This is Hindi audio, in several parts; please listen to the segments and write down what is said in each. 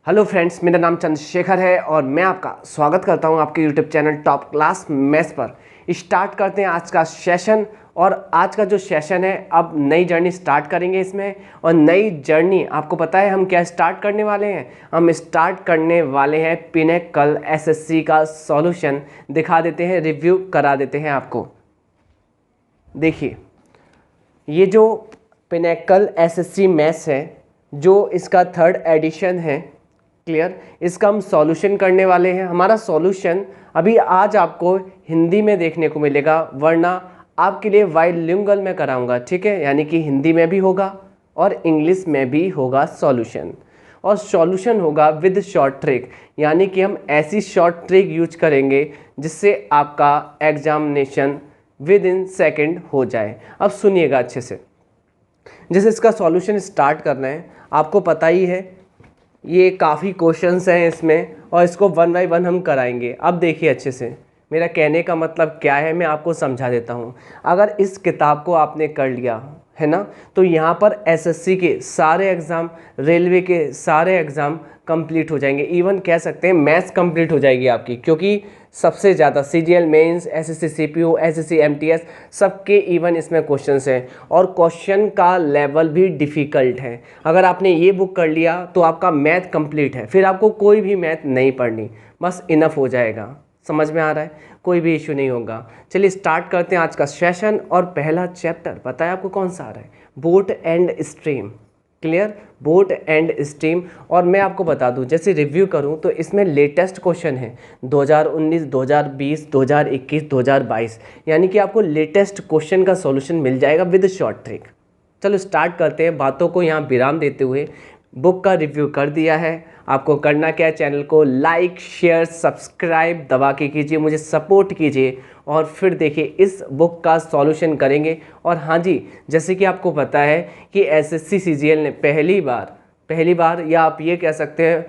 हेलो फ्रेंड्स, मेरा नाम चंद्रशेखर है और मैं आपका स्वागत करता हूं आपके YouTube channel top class maths पर। स्टार्ट करते हैं आज का सेशन। और आज का जो सेशन है, अब नई जर्नी स्टार्ट करेंगे इसमें। और नई जर्नी आपको पता है हम क्या स्टार्ट करने वाले हैं? हम स्टार्ट करने वाले हैं पिनेकल एसएससी का सॉल्यूशन। दिखा देते हैं, रिव्यू करा देते हैं आपको। देखिए, ये जो पिनेकल एसएससी मैथ्स है, जो इसका थर्ड एडिशन है, क्लियर, इसका हम सॉल्यूशन करने वाले हैं। हमारा सॉल्यूशन अभी आज आपको हिंदी में देखने को मिलेगा, वरना आपके लिए बाइलिंगुअल में कराऊंगा, ठीक है? यानी कि हिंदी में भी होगा और इंग्लिश में भी होगा सॉल्यूशन। और सॉल्यूशन होगा विद शॉर्ट ट्रिक, यानी कि हम ऐसी शॉर्ट ट्रिक यूज करेंगे जिससे आपका एग्जामिनेशन विद इन सेकेंड हो जाए। अब सुनिएगा अच्छे से। जैसे इसका सॉल्यूशन स्टार्ट करना है, आपको पता ही है ये काफ़ी क्वेश्चंस हैं इसमें, और इसको वन बाय वन हम कराएंगे। अब देखिए अच्छे से, मेरा कहने का मतलब क्या है मैं आपको समझा देता हूँ। अगर इस किताब को आपने कर लिया है ना, तो यहाँ पर एसएससी के सारे एग्ज़ाम, रेलवे के सारे एग्ज़ाम कंप्लीट हो जाएंगे। इवन कह सकते हैं मैथ्स कंप्लीट हो जाएगी आपकी, क्योंकि सबसे ज़्यादा CGL mains, SSC CPO, SSC MTS सबके इवन इसमें क्वेश्चंस हैं। और क्वेश्चन का लेवल भी डिफ़िकल्ट है। अगर आपने ये बुक कर लिया तो आपका मैथ कंप्लीट है, फिर आपको कोई भी मैथ नहीं पढ़नी, बस इनफ हो जाएगा। समझ में आ रहा है? कोई भी इशू नहीं होगा। चलिए स्टार्ट करते हैं आज का सेशन। और पहला चैप्टर पता है आपको कौन सा आ रहा है? Boat and stream. Clear, boat and stream. और मैं आपको बता दूं, जैसे रिव्यू करूं तो इसमें लेटेस्ट क्वेश्चन है 2019, 2020, 2021, 2022, यानी कि आपको लेटेस्ट क्वेश्चन का सॉल्यूशन मिल जाएगा विद शॉर्ट ट्रिक। चलो स्टार्ट करते हैं। बातों को यहाँ विराम देते हुए बुक का रिव्यू कर दिया है। आपको करना क्या है? चैनल को लाइक, शेयर, सब्सक्राइब दबा के कीजिए, मुझे सपोर्ट कीजिए। और फिर देखिए इस बुक का सॉल्यूशन करेंगे। और हाँ जी, जैसे कि आपको पता है कि एसएससी सीजीएल ने पहली बार या आप ये कह सकते हैं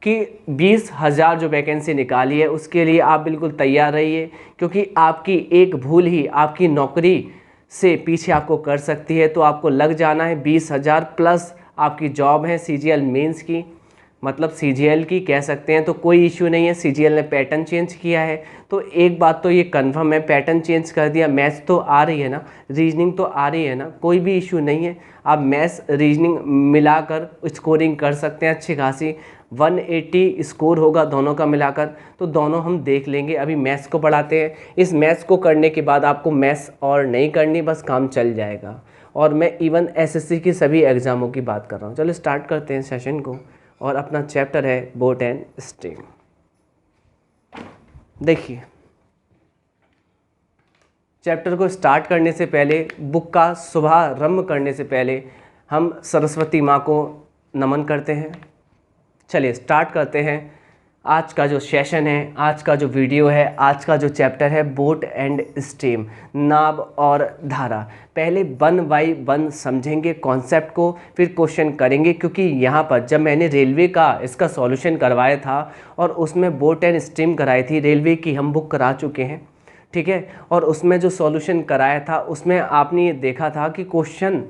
कि 20,000 जो वैकेंसी निकाली है, उसके लिए आप बिल्कुल तैयार रहिए, क्योंकि आपकी एक भूल ही आपकी नौकरी से पीछे आपको कर सकती है। तो आपको लग जाना है 20,000 प्लस आपकी जॉब है सीजीएल मेंस की, मतलब सीजीएल की कह सकते हैं। तो कोई इशू नहीं है, सीजीएल ने पैटर्न चेंज किया है। तो एक बात तो ये कंफर्म है, पैटर्न चेंज कर दिया। मैथ्स तो आ रही है ना, रीजनिंग तो आ रही है ना, कोई भी इशू नहीं है। आप मैथ्स रीजनिंग मिलाकर स्कोरिंग कर सकते हैं अच्छी खासी। 180 स्कोर होगा दोनों का मिलाकर, तो दोनों हम देख लेंगे। अभी मैथ्स को पढ़ाते हैं। इस मैथ्स को करने के बाद आपको मैथ्स और नहीं करनी, बस काम चल जाएगा। और मैं इवन एसएससी की सभी एग्ज़ामों की बात कर रहा हूँ। चलो स्टार्ट करते हैं सेशन को। और अपना चैप्टर है बोट एंड स्ट्रीम। देखिए, चैप्टर को स्टार्ट करने से पहले, बुक का शुभारंभ करने से पहले हम सरस्वती माँ को नमन करते हैं। चलिए स्टार्ट करते हैं आज का जो सेशन है, आज का जो वीडियो है, आज का जो चैप्टर है बोट एंड स्ट्रीम, नाव और धारा। पहले वन बाय वन समझेंगे कॉन्सेप्ट को, फिर क्वेश्चन करेंगे। क्योंकि यहाँ पर जब मैंने रेलवे का इसका सॉल्यूशन करवाया था और उसमें बोट एंड स्ट्रीम कराई थी, रेलवे की हम बुक करा चुके हैं, ठीक है। और उसमें जो सॉल्यूशन कराया था उसमें आपने ये देखा था कि क्वेश्चन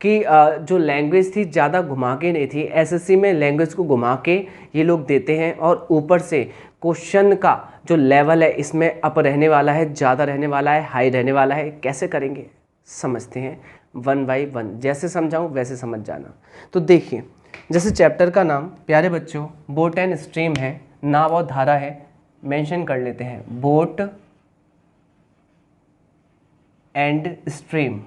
कि जो लैंग्वेज थी ज़्यादा घुमा के नहीं थी। एसएससी में लैंग्वेज को घुमा के ये लोग देते हैं, और ऊपर से क्वेश्चन का जो लेवल है इसमें अप रहने वाला है, ज़्यादा रहने वाला है, हाई रहने वाला है। कैसे करेंगे समझते हैं वन बाय वन, जैसे समझाऊँ वैसे समझ जाना। तो देखिए, जैसे चैप्टर का नाम प्यारे बच्चों बोट एंड स्ट्रीम है, नाव और धारा है, मेंशन कर लेते हैं बोट एंड स्ट्रीम,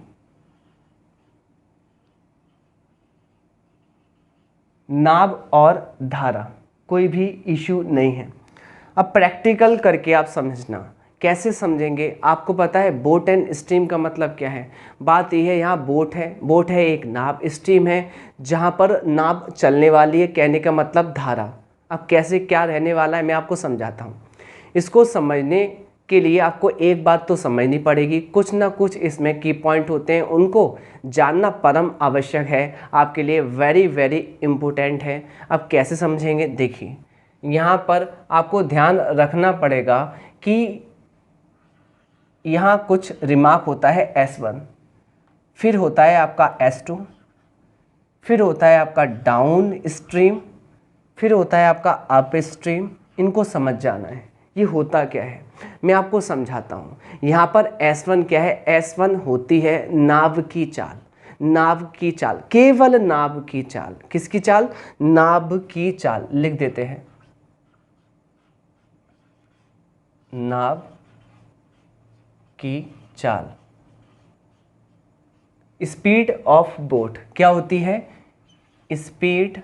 नाव और धारा, कोई भी इशू नहीं है। अब प्रैक्टिकल करके आप समझना। कैसे समझेंगे? आपको पता है बोट एंड स्ट्रीम का मतलब क्या है? बात यह है, यहाँ बोट है एक नाव, स्ट्रीम है जहाँ पर नाव चलने वाली है, कहने का मतलब धारा। अब कैसे क्या रहने वाला है मैं आपको समझाता हूँ। इसको समझने के लिए आपको एक बात तो समझनी पड़ेगी, कुछ ना कुछ इसमें की पॉइंट होते हैं, उनको जानना परम आवश्यक है आपके लिए, वेरी वेरी इम्पोर्टेंट है। अब कैसे समझेंगे? देखिए, यहाँ पर आपको ध्यान रखना पड़ेगा कि यहाँ कुछ रिमार्क होता है S1, फिर होता है आपका S2, फिर होता है आपका डाउन स्ट्रीम, फिर होता है आपका अप स्ट्रीम। इनको समझ जाना है ये होता क्या है, मैं आपको समझाता हूँ। यहाँ पर S1 क्या है, S1 होती है नाव की चाल। नाव की चाल, केवल नाव की चाल। किसकी चाल, नाव की चाल। लिख देते हैं नाव की चाल। स्पीड ऑफ बोट क्या होती है, स्पीड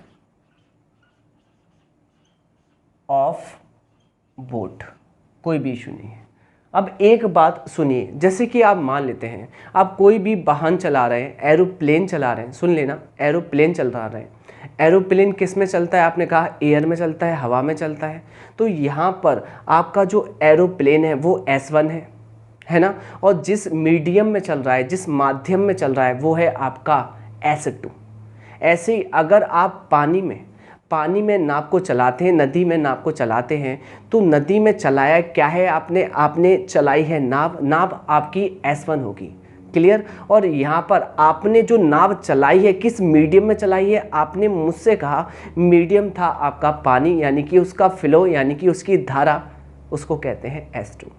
ऑफ बोट, कोई भी इशू नहीं है। अब एक बात सुनिए, जैसे कि आप मान लेते हैं आप कोई भी वाहन चला रहे हैं, एरोप्लेन चला रहे हैं, सुन लेना, एरोप्लेन चला रहे हैं। एरोप्लेन किस में चलता है, आपने कहा एयर में चलता है, हवा में चलता है। तो यहाँ पर आपका जो एरोप्लेन है वो S1 है ना, और जिस मीडियम में चल रहा है, जिस माध्यम में चल रहा है वो है आपका S2। ऐसे ही अगर आप पानी में नाव को चलाते हैं, नदी में नाव को चलाते हैं, तो नदी में चलाया क्या है आपने चलाई है नाव। नाव आपकी S1 होगी, क्लियर। और यहाँ पर आपने जो नाव चलाई है किस मीडियम में चलाई है, आपने मुझसे कहा मीडियम था आपका पानी, यानी कि उसका फ्लो यानी कि उसकी धारा, उसको कहते हैं S2,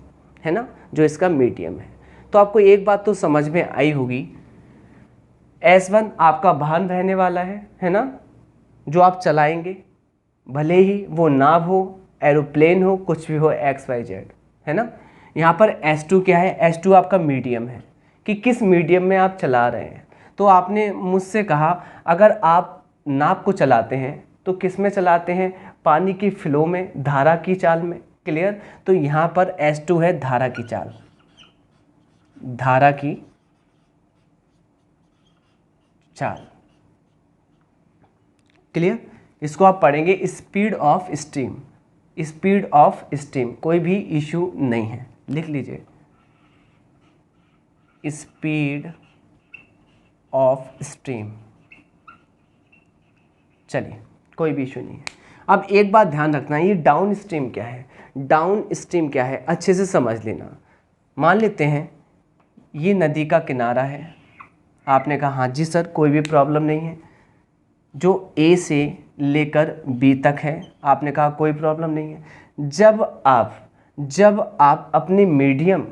है ना, जो इसका मीडियम है। तो आपको एक बात तो समझ में आई होगी, S1 आपका वाहन रहने वाला है ना, जो आप चलाएंगे, भले ही वो नाव हो, एरोप्लेन हो, कुछ भी हो, XYZ, है ना। यहाँ पर S2 क्या है, S2 आपका मीडियम है, कि किस मीडियम में आप चला रहे हैं। तो आपने मुझसे कहा अगर आप नाव को चलाते हैं तो किस में चलाते हैं, पानी की फ्लो में, धारा की चाल में, क्लियर। तो यहाँ पर S2 है धारा की चाल, धारा की चाल, क्लियर। इसको आप पढ़ेंगे speed of stream, speed of stream, कोई भी इशू नहीं है, लिख लीजिए स्पीड ऑफ स्ट्रीम। चलिए कोई भी इशू नहीं है। अब एक बात ध्यान रखना, ये डाउन स्ट्रीम क्या है, डाउन स्ट्रीम क्या है, अच्छे से समझ लेना। मान लेते हैं ये नदी का किनारा है, आपने कहा हाँ जी सर कोई भी प्रॉब्लम नहीं है। जो A से लेकर B तक है, आपने कहा कोई प्रॉब्लम नहीं है। जब आप अपने मीडियम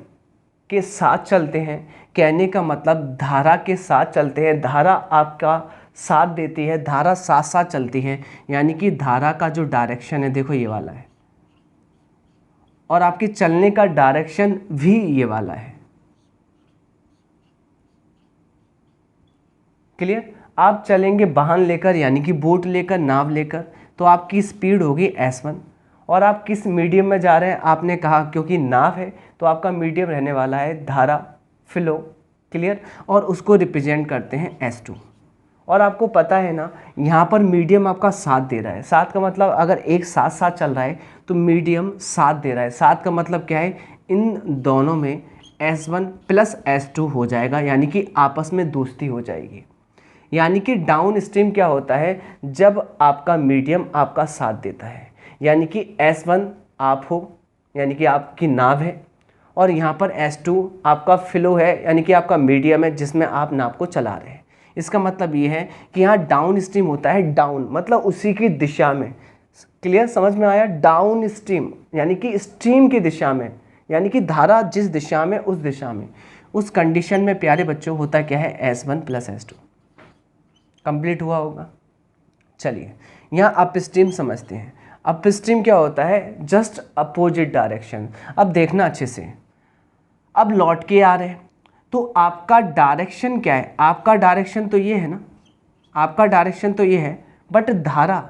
के साथ चलते हैं, कहने का मतलब धारा के साथ चलते हैं, धारा आपका साथ देती है, धारा साथ साथ चलती है, यानी कि धारा का जो डायरेक्शन है देखो ये वाला है, और आपके चलने का डायरेक्शन भी ये वाला है, क्लियर। आप चलेंगे वाहन लेकर, यानी कि बोट लेकर, नाव लेकर, तो आपकी स्पीड होगी S1। और आप किस मीडियम में जा रहे हैं, आपने कहा क्योंकि नाव है तो आपका मीडियम रहने वाला है धारा, फ्लो, क्लियर। और उसको रिप्रेजेंट करते हैं S2। और आपको पता है ना यहाँ पर मीडियम आपका साथ दे रहा है। साथ का मतलब अगर एक साथ साथ चल रहा है तो मीडियम साथ दे रहा है। साथ का मतलब क्या है, इन दोनों में S1 प्लस S2 हो जाएगा, यानी कि आपस में दोस्ती हो जाएगी। यानी कि डाउन स्ट्रीम क्या होता है, जब आपका मीडियम आपका साथ देता है, यानी कि S1 आप हो, यानी कि आपकी नाव है, और यहाँ पर S2 आपका फ्लो है, यानी कि आपका मीडियम है जिसमें आप नाव को चला रहे हैं। इसका मतलब ये है कि यहाँ डाउन स्ट्रीम होता है, डाउन मतलब उसी की दिशा में, क्लियर, समझ में आया। डाउन स्ट्रीम यानी कि स्ट्रीम की दिशा में, यानी कि धारा जिस दिशा में उस दिशा में, उस कंडीशन में प्यारे बच्चों होता क्या है, S1 प्लस S2। कंप्लीट हुआ होगा। चलिए यहाँ अप स्ट्रीम समझते हैं। अप स्ट्रीम क्या होता है, जस्ट अपोजिट डायरेक्शन। अब देखना अच्छे से, अब लौट के आ रहे हैं तो आपका डायरेक्शन क्या है, आपका डायरेक्शन तो ये है ना, आपका डायरेक्शन तो ये है, बट धारा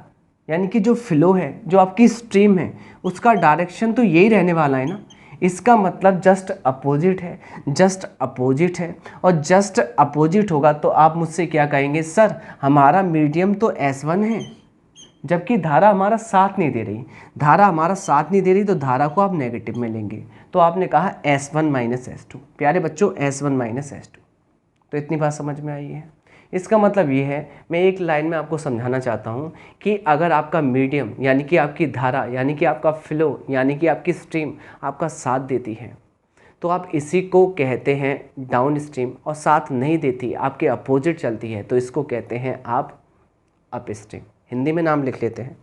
यानी कि जो फ्लो है, जो आपकी स्ट्रीम है, उसका डायरेक्शन तो यही रहने वाला है ना। इसका मतलब जस्ट अपोजिट है, जस्ट अपोजिट है। और जस्ट अपोजिट होगा तो आप मुझसे क्या कहेंगे, सर हमारा मीडियम तो S1 है, जबकि धारा हमारा साथ नहीं दे रही। धारा हमारा साथ नहीं दे रही तो धारा को आप नेगेटिव में लेंगे, तो आपने कहा S1 माइनस S2। प्यारे बच्चों S1 माइनस S2, तो इतनी बात समझ में आई है। इसका मतलब ये है, मैं एक लाइन में आपको समझाना चाहता हूँ कि अगर आपका मीडियम यानी कि आपकी धारा, यानी कि आपका फ्लो, यानी कि आपकी स्ट्रीम आपका साथ देती है तो आप इसी को कहते हैं डाउन स्ट्रीम, और साथ नहीं देती, आपके अपोजिट चलती है, तो इसको कहते हैं आप अप स्ट्रीम। हिंदी में नाम लिख लेते हैं,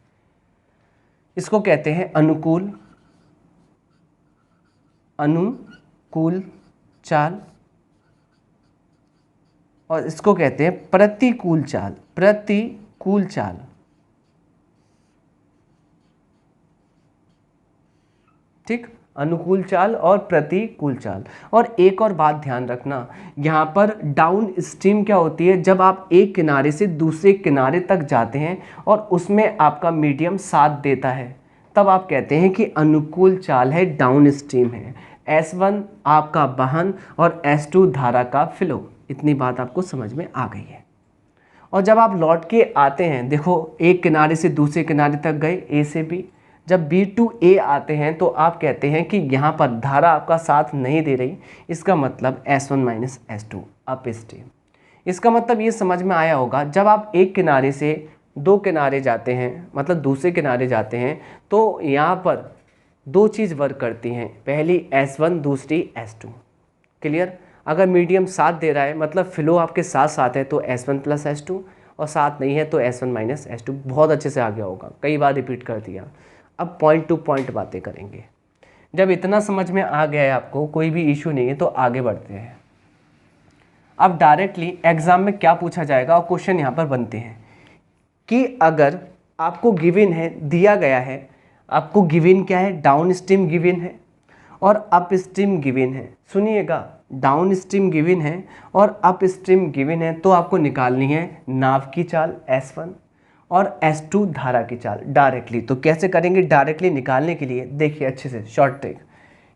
इसको कहते हैं अनुकूल चाल, और इसको कहते हैं प्रतिकूल चाल। ठीक, अनुकूल चाल और प्रतिकूल चाल। और एक और बात ध्यान रखना, यहाँ पर डाउन स्ट्रीम क्या होती है, जब आप एक किनारे से दूसरे किनारे तक जाते हैं और उसमें आपका मीडियम साथ देता है, तब आप कहते हैं कि अनुकूल चाल है, डाउन स्ट्रीम है। S1 आपका वहन और S2 धारा का फ्लो। इतनी बात आपको समझ में आ गई है। और जब आप लौट के आते हैं, देखो एक किनारे से दूसरे किनारे तक गए, A से B, जब B to A आते हैं तो आप कहते हैं कि यहाँ पर धारा आपका साथ नहीं दे रही, इसका मतलब S1 minus S2 up stream. इसका मतलब ये समझ में आया होगा, जब आप एक किनारे से दो किनारे जाते हैं, मतलब दूसरे किनारे जाते हैं, तो यहाँ पर दो चीज़ वर्क करती हैं, पहली S1 दूसरी S2। क्लियर? अगर मीडियम साथ दे रहा है मतलब फ्लो आपके साथ साथ है तो S1 प्लस S2, और साथ नहीं है तो S1 माइनस S2। बहुत अच्छे से आ गया होगा, कई बार रिपीट कर दिया। अब पॉइंट टू पॉइंट बातें करेंगे। जब इतना समझ में आ गया है आपको, कोई भी इशू नहीं है, तो आगे बढ़ते हैं। अब डायरेक्टली एग्जाम में क्या पूछा जाएगा और क्वेश्चन यहाँ पर बनते हैं कि अगर आपको गिवन है, दिया गया है, आपको गिवन क्या है, डाउन स्ट्रीम गिवन है और अप स्ट्रीम गिवन है। सुनिएगा, डाउन स्ट्रीम गिवन है और अप स्ट्रीम गिवन है, तो आपको निकालनी है नाव की चाल S1 और S2 धारा की चाल डायरेक्टली। तो कैसे करेंगे डायरेक्टली निकालने के लिए? देखिए अच्छे से, शॉर्ट ट्रिक,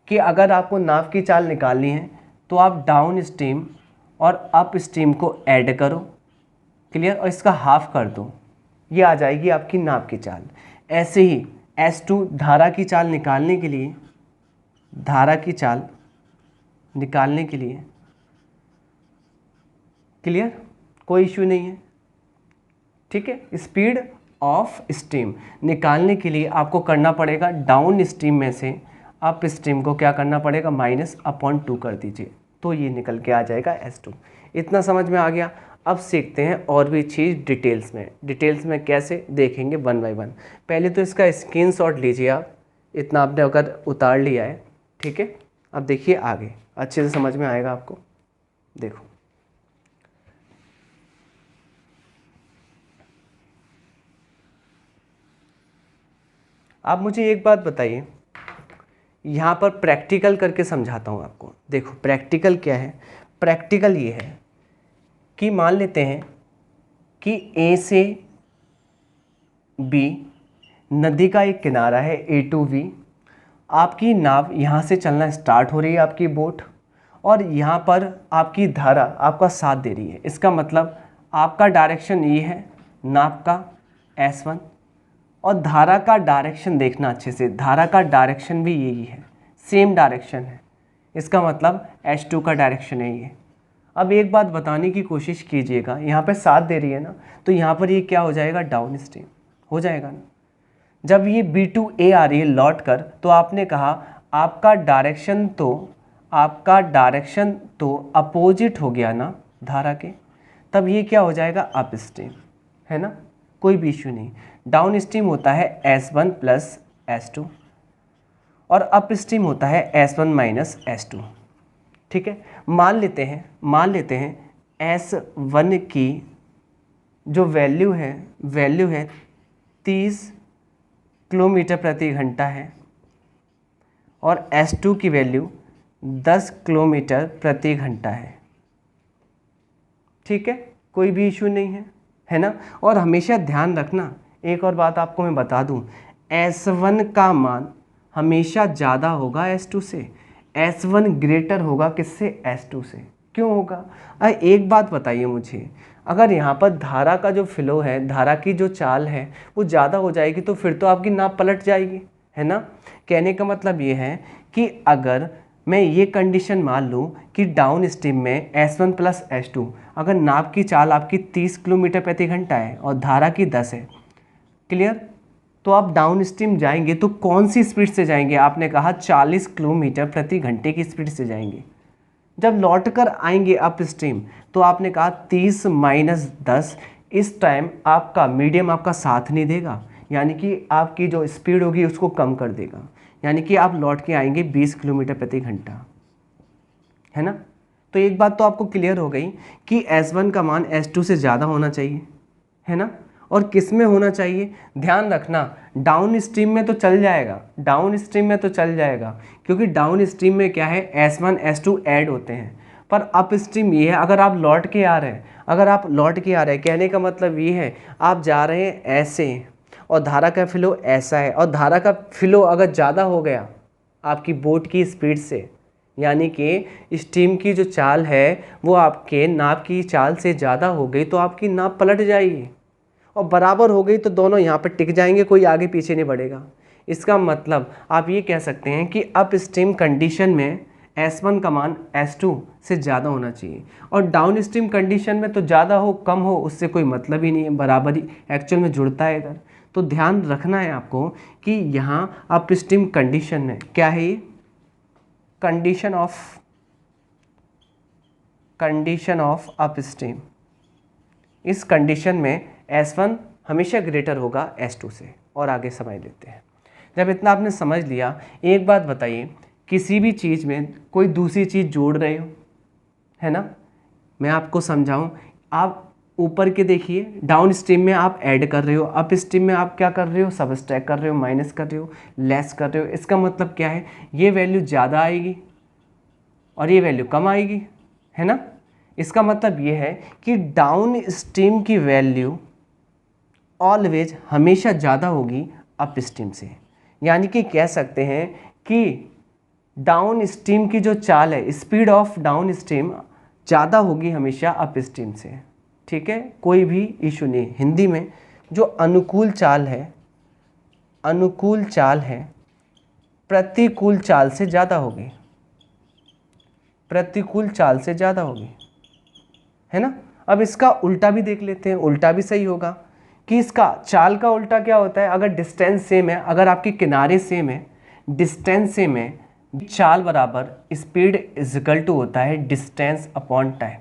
कि अगर आपको नाव की चाल निकालनी है तो आप डाउन स्ट्रीम और अप स्ट्रीम को ऐड करो, क्लियर, और इसका हाफ कर दो, ये आ जाएगी आपकी नाव की चाल। ऐसे ही S2 धारा की चाल निकालने के लिए, क्लियर, कोई इश्यू नहीं है, ठीक है। स्पीड ऑफ स्ट्रीम निकालने के लिए आपको करना पड़ेगा, डाउन स्ट्रीम में से अप स्ट्रीम को क्या करना पड़ेगा, -/2 कर दीजिए, तो ये निकल के आ जाएगा S2। इतना समझ में आ गया। अब सीखते हैं और भी चीज़ डिटेल्स में कैसे देखेंगे 1 बाय 1। पहले तो इसका स्क्रीनशॉट लीजिए आप, इतना आपने अगर उतार लिया है, ठीक है। अब देखिए आगे अच्छे से समझ में आएगा आपको। देखो, आप मुझे एक बात बताइए, यहाँ पर प्रैक्टिकल करके समझाता हूँ आपको। देखो प्रैक्टिकल क्या है, प्रैक्टिकल ये है कि मान लेते हैं कि A से B नदी का एक किनारा है A to B, आपकी नाव यहाँ से चलना स्टार्ट हो रही है, आपकी बोट, और यहाँ पर आपकी धारा आपका साथ दे रही है। इसका मतलब आपका डायरेक्शन ये है, नाव का S1, और धारा का डायरेक्शन देखना अच्छे से, धारा का डायरेक्शन भी यही है, सेम डायरेक्शन है। इसका मतलब S2 का डायरेक्शन है ये। अब एक बात बताने की कोशिश कीजिएगा, यहाँ पे साथ दे रही है ना, तो यहाँ पर ये क्या हो जाएगा, डाउन स्ट्रीम हो जाएगा ना। जब ये B to A आ रही है लौट कर, तो आपने कहा आपका डायरेक्शन तो अपोजिट हो गया ना धारा के, तब ये क्या हो जाएगा, अप स्ट्रीम, है ना, कोई भी इश्यू नहीं। डाउन स्ट्रीम होता है S1 प्लस S2 और अप स्ट्रीम होता है S1 माइनस S2, ठीक है। मान लेते हैं S1 की जो वैल्यू है 30 किलोमीटर प्रति घंटा है और S2 की वैल्यू 10 किलोमीटर प्रति घंटा है, ठीक है, कोई भी इशू नहीं है ना। और हमेशा ध्यान रखना, एक और बात आपको मैं बता दूं, S1 का मान हमेशा ज़्यादा होगा S2 से, S1 ग्रेटर होगा किससे, S2 से। क्यों होगा? एक बात बताइए मुझे, अगर यहाँ पर धारा का जो फ्लो है, धारा की जो चाल है वो ज़्यादा हो जाएगी तो फिर तो आपकी नाव पलट जाएगी, है ना। कहने का मतलब ये है कि अगर मैं ये कंडीशन मान लूँ कि डाउन स्ट्रीम में S1 प्लस S2, अगर नाव की चाल आपकी 30 किलोमीटर प्रति घंटा है और धारा की 10 है, क्लियर, तो आप डाउन स्ट्रीम जाएंगे तो कौन सी स्पीड से जाएंगे? आपने कहा 40 किलोमीटर प्रति घंटे की स्पीड से जाएंगे। जब लौट कर आएंगे अप स्ट्रीम तो आपने कहा 30 - 10, इस टाइम आपका मीडियम आपका साथ नहीं देगा, यानी कि आपकी जो स्पीड होगी उसको कम कर देगा, यानी कि आप लौट के आएंगे 20 किलोमीटर प्रति घंटा, है ना। तो एक बात तो आपको क्लियर हो गई कि S1 का मान S2 से ज़्यादा होना चाहिए, है ना। और किस में होना चाहिए, ध्यान रखना, डाउन स्ट्रीम में तो चल जाएगा, डाउन स्ट्रीम में तो चल जाएगा, क्योंकि डाउन स्ट्रीम में क्या है, S1 S2 ऐड होते हैं। पर अप स्ट्रीम ये है, अगर आप लौट के आ रहे हैं, अगर आप लौट के आ रहे हैं, कहने का मतलब ये है आप जा रहे हैं ऐसे और धारा का फ्लो ऐसा है, और धारा का फ्लो अगर ज़्यादा हो गया आपकी बोट की स्पीड से, यानी कि स्टीम की जो चाल है वो आपके नाव की चाल से ज़्यादा हो गई, तो आपकी नाव पलट जाएगी, और बराबर हो गई तो दोनों यहाँ पर टिक जाएंगे, कोई आगे पीछे नहीं बढ़ेगा। इसका मतलब आप ये कह सकते हैं कि अप स्ट्रीम कंडीशन में S1 का मान S2 से ज़्यादा होना चाहिए, और डाउन स्ट्रीम कंडीशन में तो ज़्यादा हो कम हो उससे कोई मतलब ही नहीं है, बराबर ही एक्चुअल में जुड़ता है इधर। तो ध्यान रखना है आपको कि यहाँ अप स्ट्रीम कंडीशन में क्या है, ये कंडीशन ऑफ अप स्ट्रीम, इस कंडीशन में S1 हमेशा ग्रेटर होगा S2 से। और आगे समझ लेते हैं। जब इतना आपने समझ लिया, एक बात बताइए, किसी भी चीज़ में कोई दूसरी चीज़ जोड़ रहे हो, है ना, मैं आपको समझाऊं, आप ऊपर के देखिए, डाउन स्ट्रीम में आप ऐड कर रहे हो, अप स्ट्रीम में आप क्या कर रहे हो, सबट्रैक्ट कर रहे हो, माइनस कर रहे हो, लेस कर रहे हो। इसका मतलब क्या है, ये वैल्यू ज़्यादा आएगी और ये वैल्यू कम आएगी, है ना। इसका मतलब ये है कि डाउन स्ट्रीम की वैल्यू ऑलवेज हमेशा ज़्यादा होगी अप स्ट्रीम से, यानी कि कह सकते हैं कि डाउन स्ट्रीम की जो चाल है, स्पीड ऑफ डाउन स्ट्रीम ज़्यादा होगी हमेशा अप स्ट्रीम से, ठीक है, कोई भी इशू नहीं। हिंदी में जो अनुकूल चाल है, अनुकूल चाल है प्रतिकूल चाल से ज़्यादा होगी, प्रतिकूल चाल से ज़्यादा होगी, है ना। अब इसका उल्टा भी देख लेते हैं, उल्टा भी सही होगा कि इसका चाल का उल्टा क्या होता है, अगर डिस्टेंस सेम है, अगर आपके किनारे सेम है, डिस्टेंस सेम है, चाल बराबर स्पीड इज इक्वल टू होता है डिस्टेंस अपॉन टाइम।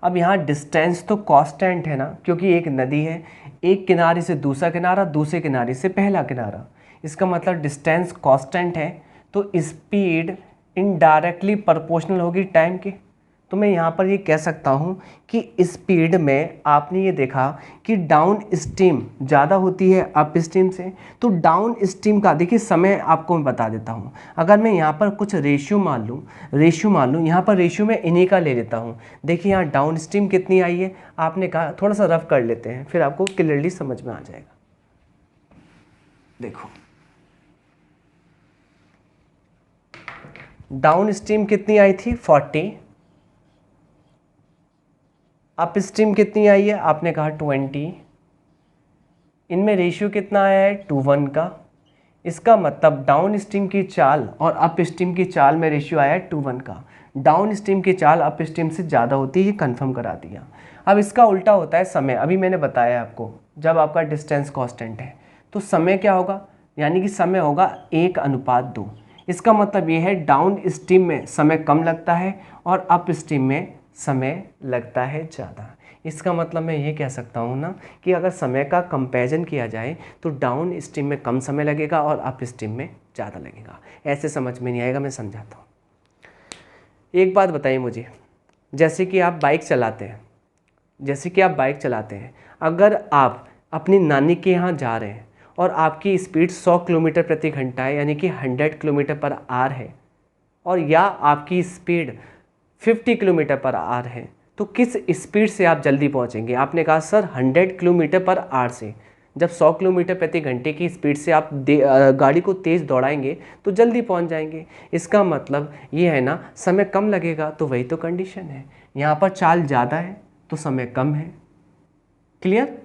अब यहाँ डिस्टेंस तो कांस्टेंट है ना, क्योंकि एक नदी है, एक किनारे से दूसरा किनारा, दूसरे किनारे से पहला किनारा, इसका मतलब डिस्टेंस कांस्टेंट है, तो स्पीड इनडायरेक्टली प्रोपोर्शनल होगी टाइम के। तो मैं यहाँ पर ये कह सकता हूँ कि स्पीड में आपने ये देखा कि डाउन स्ट्रीम ज़्यादा होती है अप स्ट्रीम से, तो डाउन स्ट्रीम का देखिए समय आपको मैं बता देता हूँ। अगर मैं यहाँ पर कुछ रेशियो मान लूँ, यहाँ पर रेशियो में इन्हीं का ले लेता हूँ। देखिए यहाँ डाउन स्ट्रीम कितनी आई है, आपने कहा थोड़ा सा रफ कर लेते हैं, फिर आपको क्लियरली समझ में आ जाएगा। देखो डाउन स्ट्रीम कितनी आई थी 40, अप स्ट्रीम कितनी आई है, आपने कहा 20, इनमें रेशियो कितना आया है 2:1 का। इसका मतलब डाउन स्ट्रीम की चाल और अप स्ट्रीम की चाल में रेशियो आया है 2:1 का। डाउन स्ट्रीम की चाल अप स्ट्रीम से ज़्यादा होती है, ये कंफर्म करा दिया। अब इसका उल्टा होता है समय। अभी मैंने बताया आपको, जब आपका डिस्टेंस कांस्टेंट है तो समय क्या होगा, यानी कि समय होगा 1:2। इसका मतलब ये है डाउन स्ट्रीम में समय कम लगता है और अप स्ट्रीम में समय लगता है ज़्यादा। इसका मतलब मैं ये कह सकता हूँ ना कि अगर समय का कंपैरिजन किया जाए तो डाउन स्ट्रीम में कम समय लगेगा और अप स्ट्रीम में ज़्यादा लगेगा। ऐसे समझ में नहीं आएगा, मैं समझाता हूँ। एक बात बताइए मुझे, जैसे कि आप बाइक चलाते हैं, अगर आप अपनी नानी के यहाँ जा रहे हैं और आपकी स्पीड 100 किलोमीटर प्रति घंटा है, यानी कि 100 किलोमीटर पर आवर है, और या आपकी स्पीड 50 किलोमीटर पर आवर है, तो किस स्पीड से आप जल्दी पहुंचेंगे? आपने कहा सर 100 किलोमीटर पर आवर से। जब 100 किलोमीटर प्रति घंटे की स्पीड से आप गाड़ी को तेज़ दौड़ाएंगे तो जल्दी पहुंच जाएंगे। इसका मतलब ये है ना, समय कम लगेगा, तो वही तो कंडीशन है। यहाँ पर चाल ज़्यादा है तो समय कम है, क्लियर,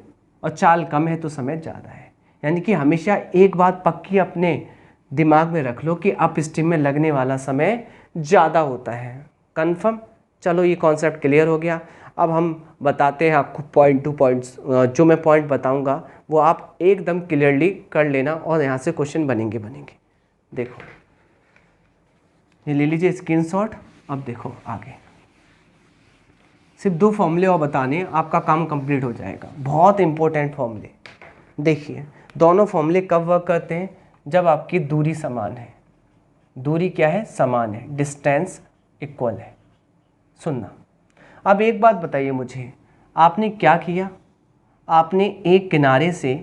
और चाल कम है तो समय ज़्यादा है। यानी कि हमेशा एक बात पक्की अपने दिमाग में रख लो कि अप स्ट्रीम में लगने वाला समय ज़्यादा होता है, कंफर्म। चलो ये कॉन्सेप्ट क्लियर हो गया। अब हम बताते हैं आपको पॉइंट टू पॉइंट्स, जो मैं पॉइंट बताऊंगा वो आप एकदम क्लियरली कर लेना और यहाँ से क्वेश्चन बनेंगे। देखो ये ले लीजिए स्क्रीनशॉट। अब देखो आगे सिर्फ 2 फॉर्मूले और बताने, आपका काम कंप्लीट हो जाएगा। बहुत इंपॉर्टेंट फॉर्मूले। देखिए दोनों फॉर्मूले कब वर्क करते हैं? जब आपकी दूरी समान है। दूरी क्या है? समान है, डिस्टेंस इक्वल है। सुनना, अब एक बात बताइए मुझे, आपने क्या किया? आपने एक किनारे से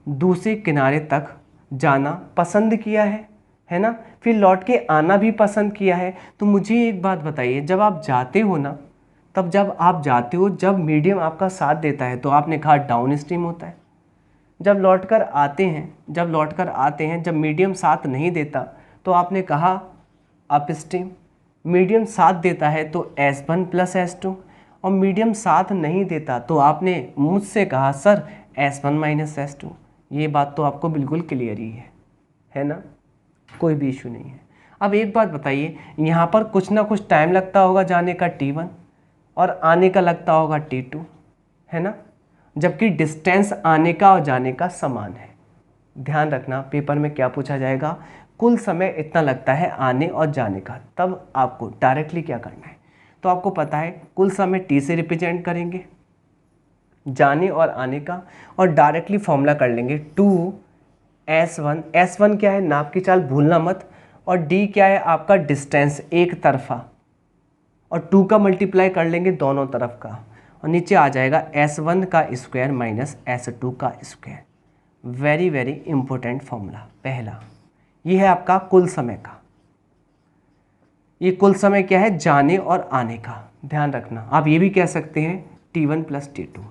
दूसरे किनारे तक जाना पसंद किया है ना? फिर लौट के आना भी पसंद किया है। तो मुझे एक बात बताइए, जब आप जाते हो ना, तब जब आप जाते हो, जब मीडियम आपका साथ देता है तो आपने कहा डाउन स्ट्रीम होता है। जब लौटकर आते हैं, जब मीडियम साथ नहीं देता तो आपने कहा अप स्ट्रीम। मीडियम साथ देता है तो S1 + S2, और मीडियम साथ नहीं देता तो आपने मुझसे कहा सर S1 - S2। ये बात तो आपको बिल्कुल क्लियर ही है ना? कोई भी इशू नहीं है। अब एक बात बताइए, यहाँ पर कुछ ना कुछ टाइम लगता होगा जाने का T1 और आने का लगता होगा T2, है ना? जबकि डिस्टेंस आने का और जाने का समान है। ध्यान रखना, पेपर में क्या पूछा जाएगा, कुल समय इतना लगता है आने और जाने का। तब आपको डायरेक्टली क्या करना है, तो आपको पता है कुल समय T से रिप्रेजेंट करेंगे जाने और आने का, और डायरेक्टली फॉर्मूला कर लेंगे 2S1। S1 क्या है? नाप की चाल, भूलना मत। और D क्या है? आपका डिस्टेंस, एक तरफा, और 2 का मल्टीप्लाई कर लेंगे दोनों तरफ का, और नीचे आ जाएगा S1 का स्क्वायर माइनस S2 का square. Very very important formula पहला। ये है आपका कुल समय का। ये कुल समय क्या है? जाने और आने का। ध्यान रखना, आप ये भी कह सकते हैं T1 + T2।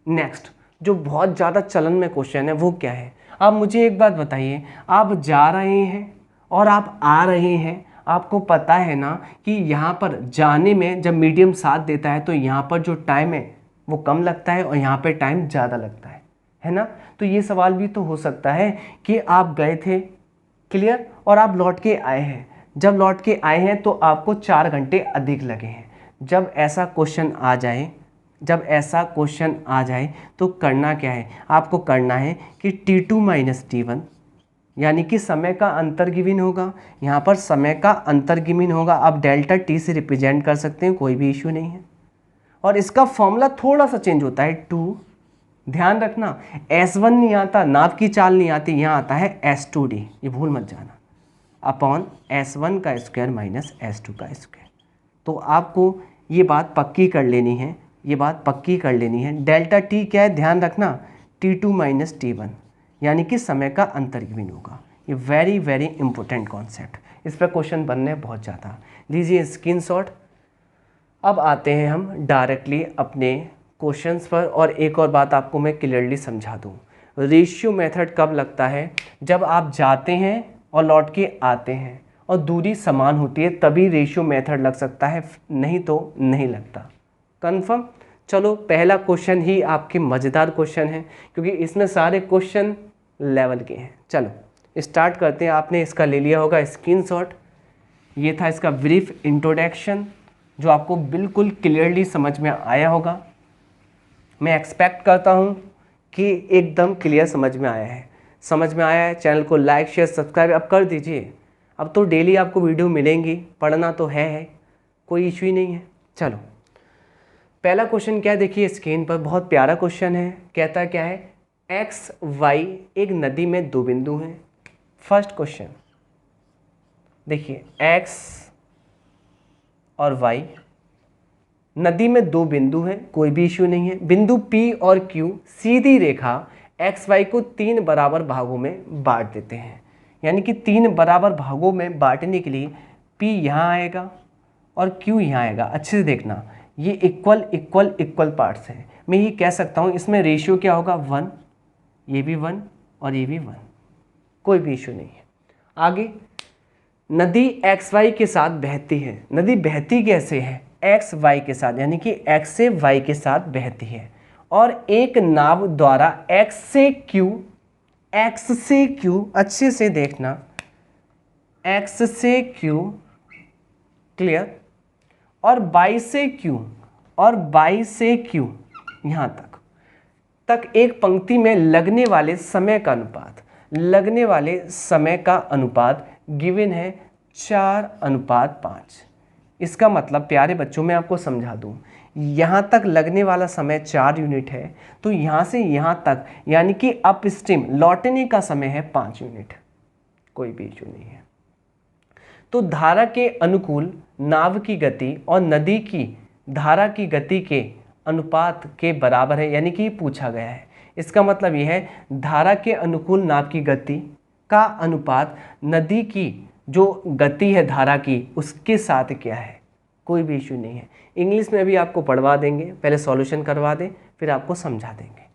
नेक्स्ट, जो बहुत ज़्यादा चलन में क्वेश्चन है वो क्या है? आप मुझे एक बात बताइए, आप जा रहे हैं और आप आ रहे हैं, आपको पता है ना कि यहाँ पर जाने में जब मीडियम साथ देता है तो यहाँ पर जो टाइम है वो कम लगता है और यहाँ पे टाइम ज़्यादा लगता है ना? तो ये सवाल भी तो हो सकता है कि आप गए थे, क्लियर, और आप लौट के आए हैं। जब लौट के आए हैं तो आपको 4 घंटे अधिक लगे हैं। जब ऐसा क्वेश्चन आ जाए तो करना क्या है? आपको करना है कि T2 - T1, यानी कि समय का अंतर गिवन होगा। यहाँ पर समय का अंतर गिवन होगा। आप डेल्टा T से रिप्रेजेंट कर सकते हैं, कोई भी इश्यू नहीं है। और इसका फॉर्मूला थोड़ा सा चेंज होता है, 2। ध्यान रखना, S1 नहीं आता, नाप की चाल नहीं आती, यहाँ आता है S2D, ये भूल मत जाना, अपॉन S1 का स्क्वायर माइनस S2 का स्क्वायर। तो आपको ये बात पक्की कर लेनी है, डेल्टा T क्या है? ध्यान रखना, T2 - T1, यानी कि समय का अंतर गिवन होगा। ये वेरी वेरी इंपॉर्टेंट कॉन्सेप्ट, इस पर क्वेश्चन बनने बहुत ज़्यादा। लीजिए स्क्रीनशॉट। अब आते हैं हम डायरेक्टली अपने क्वेश्चंस पर, और एक और बात आपको मैं क्लियरली समझा दूं। रेशियो मेथड कब लगता है? जब आप जाते हैं और लौट के आते हैं और दूरी समान होती है, तभी रेशियो मेथड लग सकता है, नहीं तो नहीं लगता। कंफर्म? चलो, पहला क्वेश्चन ही आपके मज़ेदार क्वेश्चन है, क्योंकि इसमें सारे क्वेश्चन लेवल के हैं। चलो स्टार्ट करते हैं। आपने इसका ले लिया होगा स्क्रीनशॉट। ये था इसका ब्रीफ इंट्रोडक्शन, जो आपको बिल्कुल क्लियरली समझ में आया होगा। मैं एक्सपेक्ट करता हूँ कि एकदम क्लियर समझ में आया है। चैनल को लाइक शेयर सब्सक्राइब अब कर दीजिए। अब तो डेली आपको वीडियो मिलेंगी, पढ़ना तो है, कोई इशू ही नहीं है। चलो, पहला क्वेश्चन क्या है? देखिए स्क्रीन पर, बहुत प्यारा क्वेश्चन है। कहता क्या है? एक्स वाई एक नदी में 2 बिंदु हैं। फर्स्ट क्वेश्चन देखिए, एक्स और वाई नदी में 2 बिंदु हैं, कोई भी इश्यू नहीं है। बिंदु P और Q सीधी रेखा एक्स वाई को 3 बराबर भागों में बांट देते हैं। यानी कि 3 बराबर भागों में बांटने के लिए P यहाँ आएगा और Q यहाँ आएगा। अच्छे से देखना, ये इक्वल पार्ट्स हैं। मैं ये कह सकता हूँ इसमें रेशियो क्या होगा? 1, ये भी 1 और ये भी 1, कोई भी इशू नहीं है। आगे, नदी एक्स वाई के साथ बहती है। नदी बहती कैसे है? एक्स वाई के साथ, यानी कि एक्स से वाई के साथ बहती है, और एक नाव द्वारा एक्स से क्यू, अच्छे से देखना, एक्स से क्यू, क्लियर, और बाई से क्यू यहाँ तक एक पंक्ति में लगने वाले समय का अनुपात गिवन है 4:5। इसका मतलब प्यारे बच्चों, मैं आपको समझा दूं, यहाँ तक लगने वाला समय 4 यूनिट है, तो यहाँ से यहाँ तक यानी कि अप स्ट्रीम लौटने का समय है 5 यूनिट। कोई भी इशू नहीं है। तो धारा के अनुकूल नाव की गति और नदी की धारा की गति के अनुपात के बराबर है, यानी कि पूछा गया है। इसका मतलब यह है धारा के अनुकूल नाव की गति का अनुपात नदी की जो गति है धारा की उसके साथ क्या है। कोई भी इशू नहीं है। इंग्लिश में भी आपको पढ़वा देंगे, पहले सॉल्यूशन करवा दें फिर आपको समझा देंगे।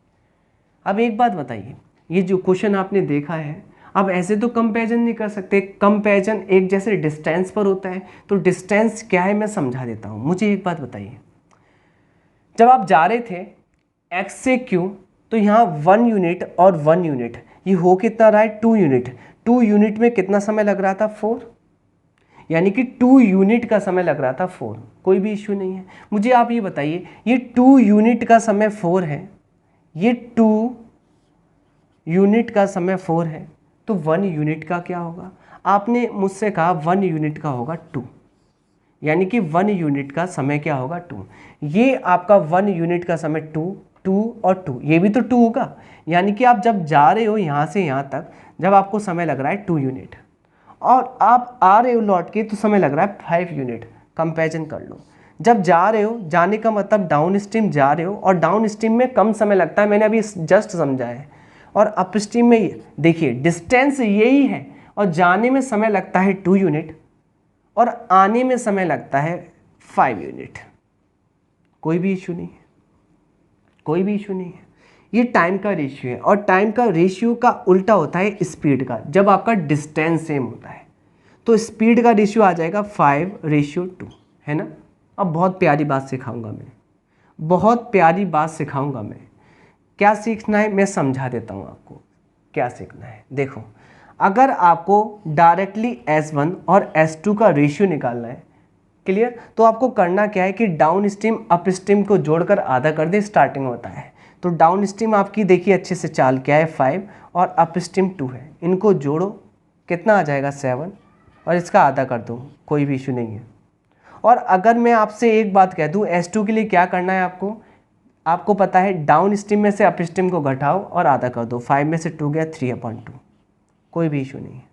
अब एक बात बताइए, ये जो क्वेश्चन आपने देखा है, अब ऐसे तो कंपैरिजन नहीं कर सकते। कंपैरिजन एक जैसे डिस्टेंस पर होता है, तो डिस्टेंस क्या है मैं समझा देता हूँ। मुझे एक बात बताइए, जब आप जा रहे थे x से q, तो यहाँ 1 यूनिट और 1 यूनिट ये हो कितना रहा है 2 यूनिट। 2 यूनिट में कितना समय लग रहा था 4, यानी कि 2 यूनिट का समय लग रहा था 4। कोई भी इश्यू नहीं है। मुझे आप ये बताइए, ये 2 यूनिट का समय 4 है, ये 2 यूनिट का समय 4 है, तो 1 यूनिट का क्या होगा। आपने मुझसे कहा 1 यूनिट का होगा 2, यानी कि 1 यूनिट का समय क्या होगा 2। ये आपका 1 यूनिट का समय 2, 2 और 2, ये भी तो 2 होगा। यानी कि आप जब जा रहे हो यहाँ से यहाँ तक, जब आपको समय लग रहा है 2 यूनिट और आप आ रहे हो लौट के तो समय लग रहा है 5 यूनिट। कंपैरिजन कर लो। जब जा रहे हो, जाने का मतलब डाउन स्ट्रीम जा रहे हो और डाउन स्ट्रीम में कम समय लगता है, मैंने अभी जस्ट समझा है। और अप स्ट्रीम में देखिए डिस्टेंस यही है और जाने में समय लगता है 2 यूनिट और आने में समय लगता है 5 यूनिट। कोई भी इशू नहीं है, कोई भी इशू नहीं है। ये टाइम का रेशियो है और टाइम का रेशियो का उल्टा होता है स्पीड का। जब आपका डिस्टेंस सेम होता है तो स्पीड का रेशियो आ जाएगा 5:2, है ना। अब बहुत प्यारी बात सिखाऊंगा मैं, बहुत प्यारी बात सिखाऊंगा मैं। क्या सीखना है मैं समझा देता हूँ आपको क्या सीखना है। देखो, अगर आपको डायरेक्टली S1 और S2 का रेशियो निकालना है, क्लियर, तो आपको करना क्या है कि डाउन स्ट्रीम अप स्ट्रीम को जोड़कर आधा कर दे, स्टार्टिंग होता है। तो डाउन स्ट्रीम आपकी देखिए अच्छे से चाल क्या है 5 और अप स्ट्रीम 2 है, इनको जोड़ो कितना आ जाएगा 7 और इसका आधा कर दो, कोई भी इशू नहीं है। और अगर मैं आपसे एक बात कह दूँ S2 के लिए क्या करना है आपको पता है, डाउन स्ट्रीम में से अप स्ट्रीम को घटाओ और आधा कर दो। 5 में से 2 गया 3/2, कोई भी इशू नहीं है।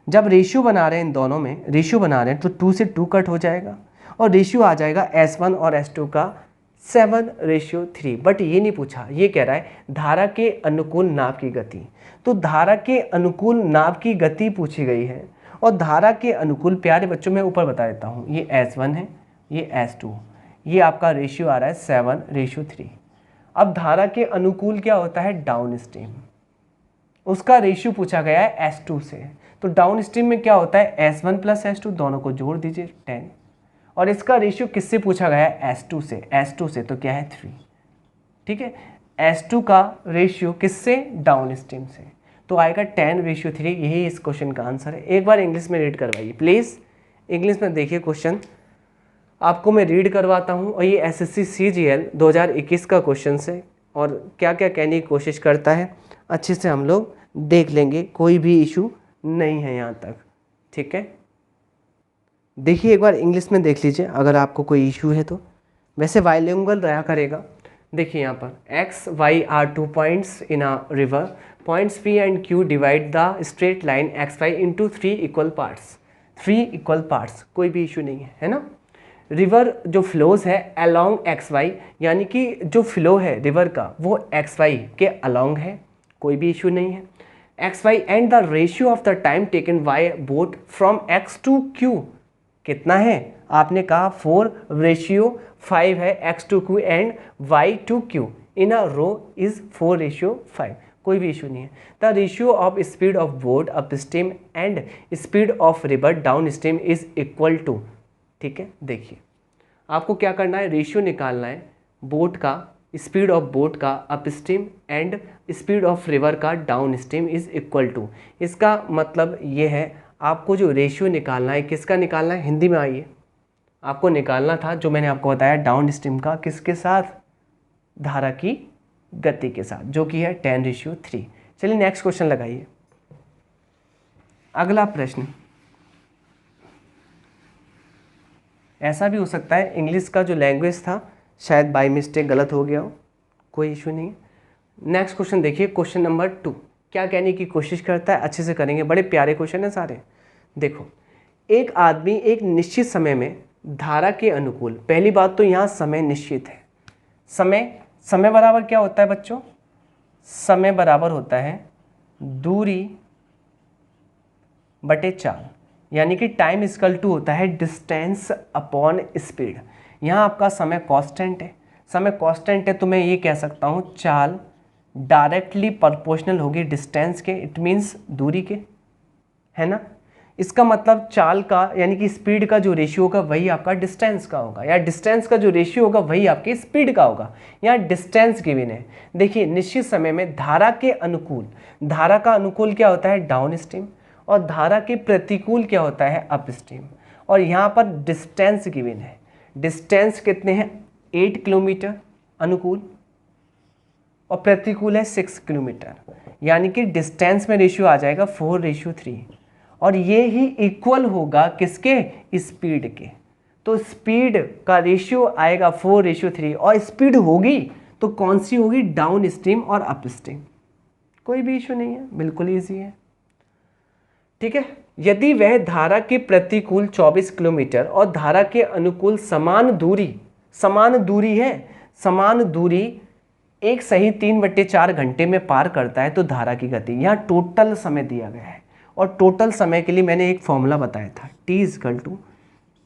जब रेशियो बना रहे हैं, इन दोनों में रेशियो बना रहे हैं तो 2 से 2 कट हो जाएगा और रेशियो आ जाएगा S1 और S2 का 7:3। बट ये नहीं पूछा, ये कह रहा है धारा के अनुकूल नाव की गति। तो धारा के अनुकूल नाव की गति पूछी गई है और धारा के अनुकूल, प्यारे बच्चों मैं ऊपर बता देता हूँ, ये S1 है, ये S2, ये आपका रेशियो आ रहा है 7:3। अब धारा के अनुकूल क्या होता है डाउन स्ट्रीम, उसका रेशियो पूछा गया है S2 से। तो डाउन स्ट्रीम में क्या होता है S1 + S2, दोनों को जोड़ दीजिए 10, और इसका रेशियो किससे पूछा गया है S2 से। S2 से तो क्या है 3, ठीक है। S2 का रेशियो किससे, डाउन स्ट्रीम से, तो आएगा 10:3। यही इस क्वेश्चन का आंसर है। एक बार इंग्लिश में रीड करवाइए प्लीज़, इंग्लिश में देखिए क्वेश्चन आपको मैं रीड करवाता हूँ। और ये SSC CGL 2021 का क्वेश्चन है और क्या क्या कहने की कोशिश करता है अच्छे से हम लोग देख लेंगे, कोई भी इशू नहीं है यहाँ तक, ठीक है। देखिए एक बार इंग्लिश में देख लीजिए अगर आपको कोई इशू है तो, वैसे बाइलिंगुअल रहा करेगा। देखिए यहाँ पर X, Y are 2 points in a river. Points P and Q divide the straight line XY into 3 equal parts. 3 equal parts, कोई भी इशू नहीं है ना। रिवर जो फ्लोज है अलोंग XY, यानी कि जो फ्लो है रिवर का वो XY के अलोंग है, कोई भी इशू नहीं है। XY and the ratio of the time taken by boat from X to Q कितना है, आपने कहा 4:5 है। X to Q and Y to Q in a row is 4:5, कोई भी इशू नहीं है। The ratio of speed of boat upstream and speed of river downstream is equal to, ठीक है। देखिए आपको क्या करना है, रेशियो निकालना है बोट का, स्पीड ऑफ बोट का upstream and speed of river का downstream is equal to. इसका मतलब ये है आपको जो रेशियो निकालना है, किसका निकालना है, हिंदी में आइए, आपको निकालना था जो मैंने आपको बताया डाउन स्ट्रीम का, किसके साथ, धारा की गति के साथ, जो कि है 10:3। चलिए नेक्स्ट क्वेश्चन लगाइए। अगला प्रश्न ऐसा भी हो सकता है, इंग्लिश का जो लैंग्वेज था शायद बाय मिस्टेक गलत हो गया हो, कोई इशू नहीं है। नेक्स्ट क्वेश्चन देखिए, क्वेश्चन नंबर 2 क्या कहने की कोशिश करता है, अच्छे से करेंगे, बड़े प्यारे क्वेश्चन है सारे। देखो, एक आदमी एक निश्चित समय में धारा के अनुकूल, पहली बात तो यहाँ समय निश्चित है। समय बराबर क्या होता है बच्चों? समय बराबर होता है दूरी बटे चाल, यानी कि टाइम इक्वल टू होता है डिस्टेंस अपॉन स्पीड। यहाँ आपका समय कांस्टेंट है, समय कांस्टेंट है तो मैं ये कह सकता हूँ चाल डायरेक्टली प्रोपोर्शनल होगी डिस्टेंस के, इट मीन्स दूरी के, है ना। इसका मतलब चाल का यानी कि स्पीड का जो रेशियो होगा वही आपका डिस्टेंस का होगा, या डिस्टेंस का जो रेशियो होगा वही आपकी स्पीड का होगा। यहाँ डिस्टेंस गिवन है। देखिए, निश्चित समय में धारा के अनुकूल, धारा का अनुकूल क्या होता है? डाउन स्ट्रीम, और धारा के प्रतिकूल क्या होता है? Up stream. और यहाँ पर डिस्टेंस गिवन है, डिस्टेंस कितने हैं? 8 किलोमीटर अनुकूल, और प्रतिकूल है 6 किलोमीटर, यानी कि डिस्टेंस में रेशियो आ जाएगा 4:3, और ये ही इक्वल होगा किसके? स्पीड के। तो स्पीड का रेशियो आएगा 4:3, और स्पीड होगी तो कौन सी होगी? डाउन स्ट्रीम और अप स्ट्रीम। कोई भी इशू नहीं है, बिल्कुल ईजी है, ठीक है। यदि वह धारा के प्रतिकूल 24 किलोमीटर और धारा के अनुकूल समान दूरी एक सही 3/4 घंटे में पार करता है तो धारा की गति, यहाँ टोटल समय दिया गया है, और टोटल समय के लिए मैंने एक फॉर्मूला बताया था, T =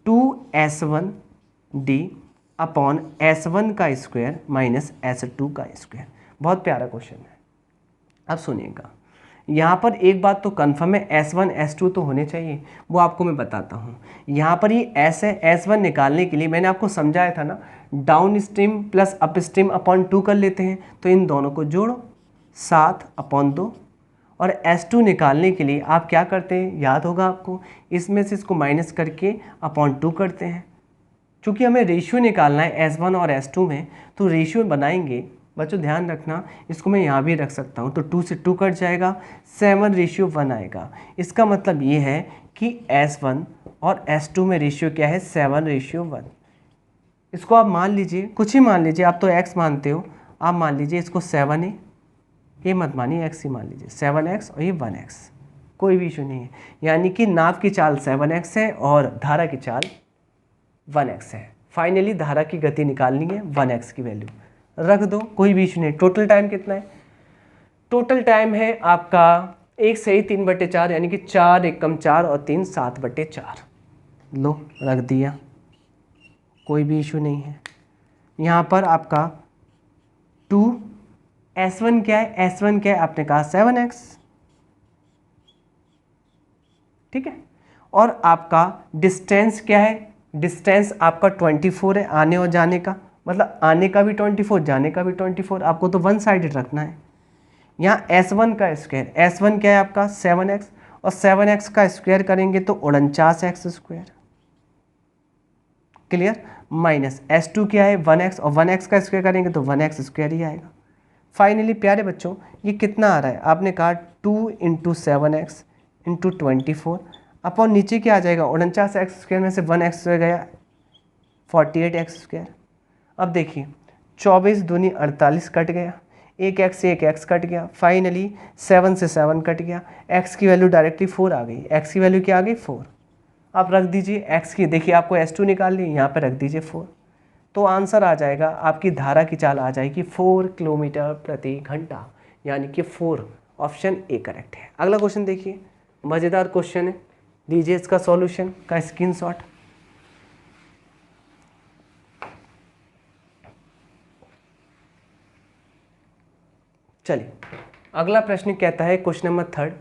2s1d अपॉन s1 का स्क्वायर माइनस s2 का स्क्वायर। बहुत प्यारा क्वेश्चन है। अब सुनिएगा, यहाँ पर एक बात तो कन्फर्म है, S1 S2 तो होने चाहिए, वो आपको मैं बताता हूँ। यहाँ पर ये S है, S1 निकालने के लिए मैंने आपको समझाया था ना, down stream plus up stream upon 2 कर लेते हैं, तो इन दोनों को जोड़ो 7/2, और S2 निकालने के लिए आप क्या करते हैं, याद होगा आपको, इसमें से इसको माइनस करके अपॉन 2 करते हैं। चूँकि हमें रेशियो निकालना है S1 और S2 में, तो रेशियो बनाएंगे बच्चों, ध्यान रखना, इसको मैं यहाँ भी रख सकता हूँ, तो 2 से 2 कट जाएगा, 7:1 आएगा। इसका मतलब ये है कि S1 और S2 में रेशियो क्या है? 7:1। इसको आप मान लीजिए, कुछ ही मान लीजिए, आप तो x मानते हो, आप मान लीजिए इसको 7 है, ये मत मानिए, x ही मान लीजिए, 7x और ये 1x, कोई भी इशू नहीं है। यानी कि नाव की चाल 7x है और धारा की चाल 1x है। फाइनली धारा की गति निकालनी है, 1x की वैल्यू रख दो, कोई भी इशू नहीं। टोटल टाइम कितना है? टोटल टाइम है आपका 1 सही 3/4, यानी कि 4 एकम 4 और 3 7/4। लो रख दिया, कोई भी इशू नहीं है। यहाँ पर आपका 2 S1 क्या है? S1 क्या है? आपने कहा 7x, ठीक है। और आपका डिस्टेंस क्या है? डिस्टेंस आपका 24 है, आने और जाने का, मतलब आने का भी 24, जाने का भी 24, आपको तो वन साइडेड रखना है। यहाँ S1 का स्क्वायर, S1 क्या है आपका? 7x, और 7x का स्क्वायर करेंगे तो 49x², क्लियर, माइनस S2 क्या है? 1x, और 1x का स्क्वायर करेंगे तो 1x² ही आएगा। फाइनली प्यारे बच्चों, ये कितना आ रहा है? आपने कहा 2 × 7x × 24 अपॉन नीचे क्या आ जाएगा? 49x² में से 1x² गया, 48x²। अब देखिए 24 दूनी 48 कट गया, एक x कट गया, फाइनली 7 से 7 कट गया, x की वैल्यू डायरेक्टली 4 आ गई। x की वैल्यू क्या आ गई? 4। आप रख दीजिए x की, देखिए आपको S2 निकाल ली, यहाँ पे रख दीजिए 4, तो आंसर आ जाएगा, आपकी धारा की चाल आ जाएगी 4 किलोमीटर प्रति घंटा, यानी कि 4, ऑप्शन ए करेक्ट है। अगला क्वेश्चन देखिए, मज़ेदार क्वेश्चन है, लीजिए इसका सॉल्यूशन का स्क्रीनशॉट। चलिए अगला प्रश्न कहता है, क्वेश्चन नंबर 3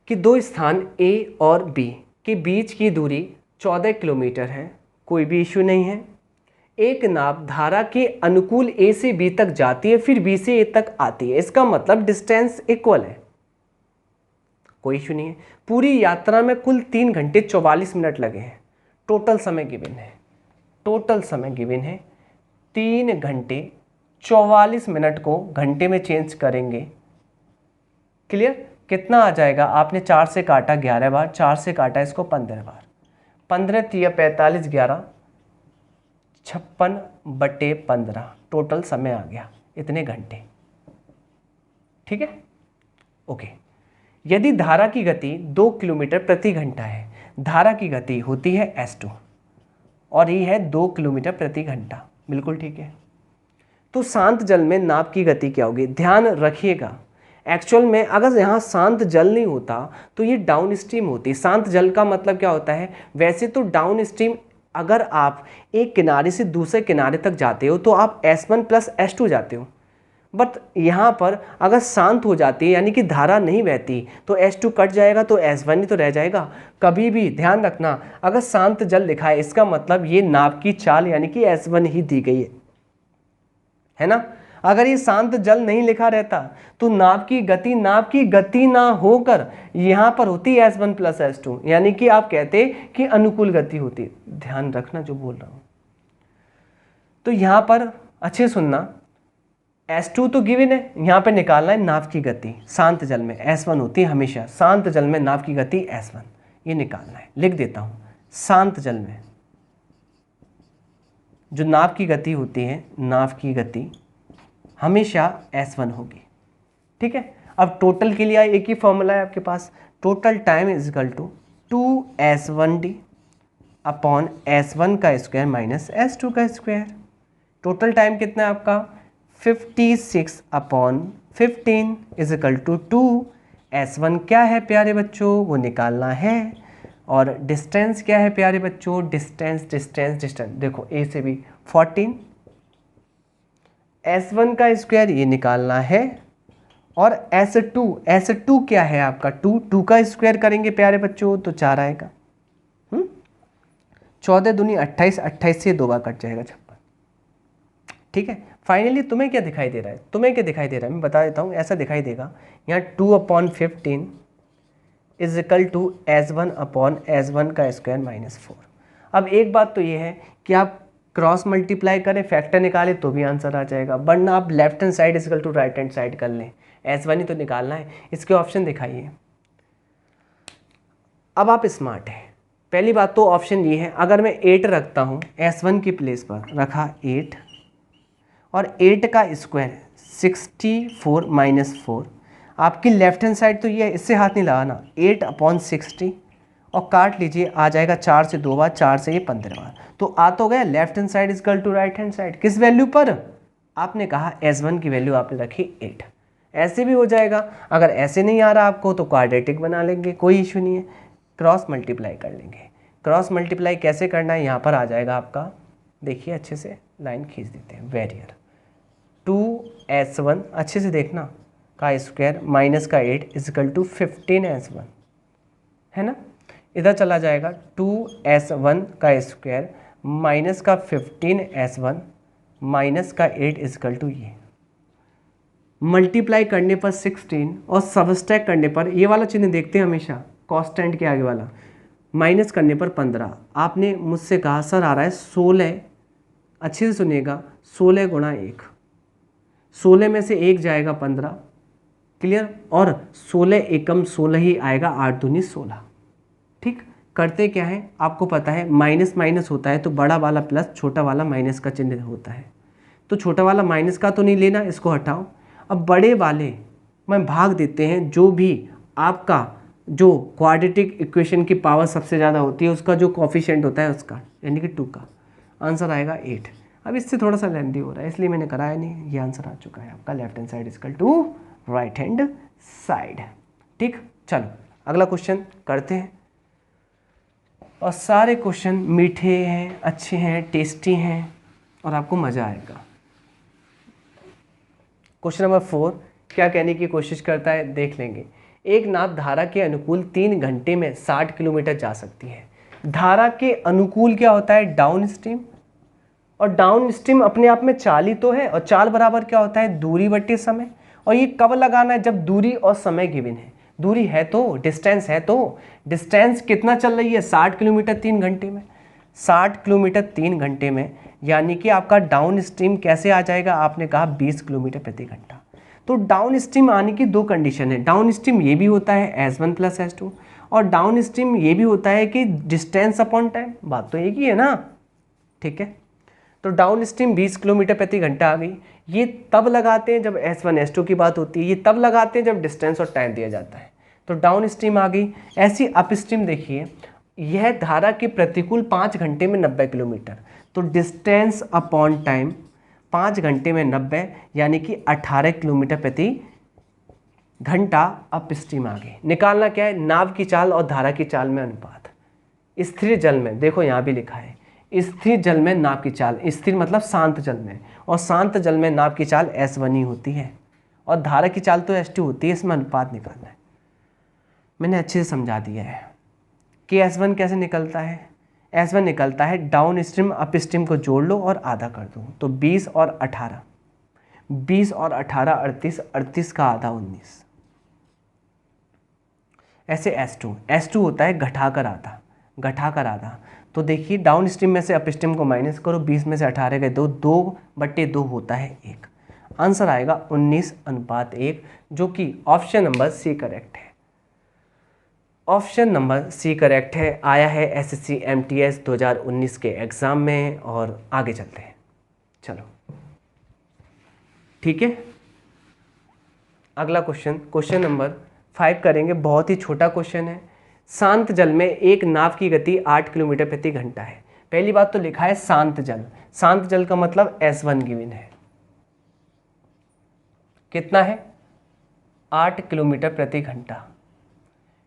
कि दो स्थान A और B के बीच की दूरी 14 किलोमीटर है, कोई भी इशू नहीं है। एक नाव धारा के अनुकूल A से B तक जाती है, फिर B से A तक आती है, इसका मतलब डिस्टेंस इक्वल है, कोई इशू नहीं है। पूरी यात्रा में कुल 3 घंटे 44 मिनट लगे हैं। टोटल समय गिवन है, टोटल समय गिवन है 3 घंटे 44 मिनट को घंटे में चेंज करेंगे, क्लियर। कितना आ जाएगा? आपने 4 से काटा 11 बार, 4 से काटा इसको 15 बार, 15 × 45 11 56/15 टोटल समय आ गया, इतने घंटे। ठीक है, ओके। यदि धारा की गति 2 किलोमीटर प्रति घंटा है, धारा की गति होती है s2 और ये है 2 किलोमीटर प्रति घंटा, बिल्कुल ठीक है। तो शांत जल में नाव की गति क्या होगी? ध्यान रखिएगा, एक्चुअल में अगर यहाँ शांत जल नहीं होता तो ये डाउन स्ट्रीम होती। शांत जल का मतलब क्या होता है? वैसे तो डाउन स्ट्रीम अगर आप एक किनारे से दूसरे किनारे तक जाते हो तो आप S1 + S2 जाते हो, बट यहाँ पर अगर शांत हो जाती है यानी कि धारा नहीं बहती तो S2 कट जाएगा तो S1 ही तो रह जाएगा। कभी भी ध्यान रखना, अगर शांत जल लिखा है इसका मतलब ये नाव की चाल यानी कि S1 ही दी गई है ना। अगर ये शांत जल नहीं लिखा रहता तो नाव की गति ना होकर यहाँ पर होती S1 + S2 यानी कि आप कहते कि अनुकूल गति होती। ध्यान रखना जो बोल रहा हूँ। तो यहाँ पर अच्छे सुनना, S2 तो गिवन है, यहाँ पे निकालना है नाव की गति। शांत जल में S1 होती है हमेशा, शांत जल में नाव की गति S1, ये निकालना है। लिख देता हूँ, शांत जल में जो नाव की गति होती है, नाव की गति हमेशा S1 होगी। ठीक है, अब टोटल के लिए एक ही फॉर्मूला है आपके पास, total time = 2S1D upon S1 का स्क्वायर माइनस S2 का स्क्वायर। टोटल टाइम कितना है आपका? 56/15 = 2। S1 क्या है प्यारे बच्चों? वो निकालना है। और डिस्टेंस क्या है प्यारे बच्चों? डिस्टेंस देखो A से B 14। S1 का स्क्वायर ये निकालना है और S2 क्या है आपका? 2 का स्क्वायर करेंगे प्यारे बच्चों तो 4 आएगा। 14 दूनी 28, 28 से 2 बार कट जाएगा 56। ठीक है, फाइनली तुम्हें क्या दिखाई दे रहा है? मैं बता देता हूँ, ऐसा दिखाई देगा यहाँ 2/15 = S1/S1 का स्क्वायर माइनस 4। अब एक बात तो ये है कि आप क्रॉस मल्टीप्लाई करें, फैक्टर निकालें तो भी आंसर आ जाएगा, वरना आप left hand side = right hand side कर लें। S1 ही तो निकालना है। इसके ऑप्शन दिखाइए। अब आप स्मार्ट हैं। पहली बात तो ऑप्शन ये है, अगर मैं 8 रखता हूँ S1 की प्लेस पर, रखा 8 और 8 का स्क्वायर 64 माइनस 4, आपकी लेफ्ट हैंड साइड तो ये है, इससे हाथ नहीं लगाना, 8/60 और काट लीजिए, आ जाएगा 4 से 2 बार, 4 से ये 15 बार, तो आ तो गया left hand side = right hand side. किस वैल्यू पर? आपने कहा S1 की वैल्यू आपने रखी 8। ऐसे भी हो जाएगा, अगर ऐसे नहीं आ रहा आपको तो क्वाड्रेटिक बना लेंगे, कोई इशू नहीं है, क्रॉस मल्टीप्लाई कर लेंगे। क्रॉस मल्टीप्लाई कैसे करना है यहाँ पर आ जाएगा आपका, देखिए अच्छे से लाइन खींच देते हैं, वेरियर 2S1 अच्छे से देखना का स्क्वायर माइनस का 8 = 15S1 है ना। इधर चला जाएगा 2S1 का स्क्वायर माइनस का 15S1 माइनस का 8 = ये। मल्टीप्लाई करने पर 16 और सबस्ट्रैक्ट करने पर, ये वाला चिन्ह देखते हैं हमेशा कांस्टेंट के आगे वाला, माइनस करने पर 15। आपने मुझसे कहा सर आ रहा है 16, अच्छे से सुनिएगा, 16 × 1, 16 में से 1 जाएगा 15, क्लियर, और 16 एकम 16 ही आएगा, 8 दूनी 16। ठीक, करते क्या है आपको पता है, माइनस माइनस होता है तो बड़ा वाला प्लस, छोटा वाला माइनस का चिन्ह होता है, तो छोटा वाला माइनस का तो नहीं लेना, इसको हटाओ। अब बड़े वाले में भाग देते हैं, जो भी आपका जो क्वाड्रेटिक इक्वेशन की पावर सबसे ज़्यादा होती है उसका जो कोफिशिएंट होता है उसका, यानी कि 2 का, आंसर आएगा 8। अब इससे थोड़ा सा लेंथी हो रहा है इसलिए मैंने कराया नहीं, ये आंसर आ चुका है आपका left hand side = right hand side. ठीक, चलो अगला क्वेश्चन करते हैं। और सारे क्वेश्चन मीठे हैं, अच्छे हैं, टेस्टी हैं और आपको मज़ा आएगा। क्वेश्चन नंबर 4 क्या कहने की कोशिश करता है देख लेंगे। एक नाव धारा के अनुकूल 3 घंटे में 60 किलोमीटर जा सकती है। धारा के अनुकूल क्या होता है? डाउन स्ट्रीम, और डाउन स्ट्रीम अपने आप में चाल ही तो है, और चाल बराबर क्या होता है? दूरी बटे समय। और ये कब लगाना है? जब दूरी और समय गिवन है। दूरी है तो, डिस्टेंस है तो, डिस्टेंस कितना चल रही है? 60 किलोमीटर 3 घंटे में, 60 किलोमीटर 3 घंटे में, यानी कि आपका डाउन स्ट्रीम कैसे आ जाएगा? आपने कहा 20 किलोमीटर प्रति घंटा। तो डाउन स्ट्रीम आने की 2 कंडीशन है। डाउन स्ट्रीम ये भी होता है S1 + S2, और डाउन स्ट्रीम ये भी होता है कि डिस्टेंस अपॉन टाइम, बात तो एक ही है ना। ठीक है, तो डाउन स्ट्रीम 20 किलोमीटर प्रति घंटा आ गई। ये तब लगाते हैं जब S1 S2 की बात होती है, ये तब लगाते हैं जब डिस्टेंस और टाइम दिया जाता है। तो डाउन स्ट्रीम आ गई। ऐसी अप स्ट्रीम देखिए, यह धारा के प्रतिकूल 5 घंटे में 90 किलोमीटर, तो डिस्टेंस अपॉन टाइम 5 घंटे में 90 यानी कि 18 किलोमीटर प्रति घंटा अप स्ट्रीम आ गई। निकालना क्या है, नाव की चाल और धारा की चाल में अनुपात। स्थिर जल में, देखो यहाँ भी लिखा है, स्थिर जल में नाव की चाल, स्थिर मतलब शांत जल में, और शांत जल में नाव की चाल S1 ही होती है और धारा की चाल तो S2 होती है। इसमें अनुपात निकालना है। मैंने अच्छे से समझा दिया है कि S1 कैसे निकलता है। S1 निकलता है डाउन स्ट्रीम अप स्ट्रीम को जोड़ लो और आधा कर दो, तो 20 और 18, 20 और 18 38, 38 का आधा 19। ऐसे S2 होता है घटाकर आधा, घटाकर आधा। तो देखिए डाउन स्ट्रीम में से अप स्ट्रीम को माइनस करो, 20 में से 18 गए 2, 2/2 होता है 1। आंसर आएगा 19:1, जो कि ऑप्शन नंबर सी करेक्ट है। ऑप्शन नंबर सी करेक्ट है, आया है SSC MTS 2019 के एग्ज़ाम में। और आगे चलते हैं, चलो ठीक है। अगला क्वेश्चन नंबर 5 करेंगे। बहुत ही छोटा क्वेश्चन है। शांत जल में एक नाव की गति 8 किलोमीटर प्रति घंटा है। पहली बात तो लिखा है शांत जल, शांत जल का मतलब S1 गिवन है। कितना है, 8 किलोमीटर प्रति घंटा।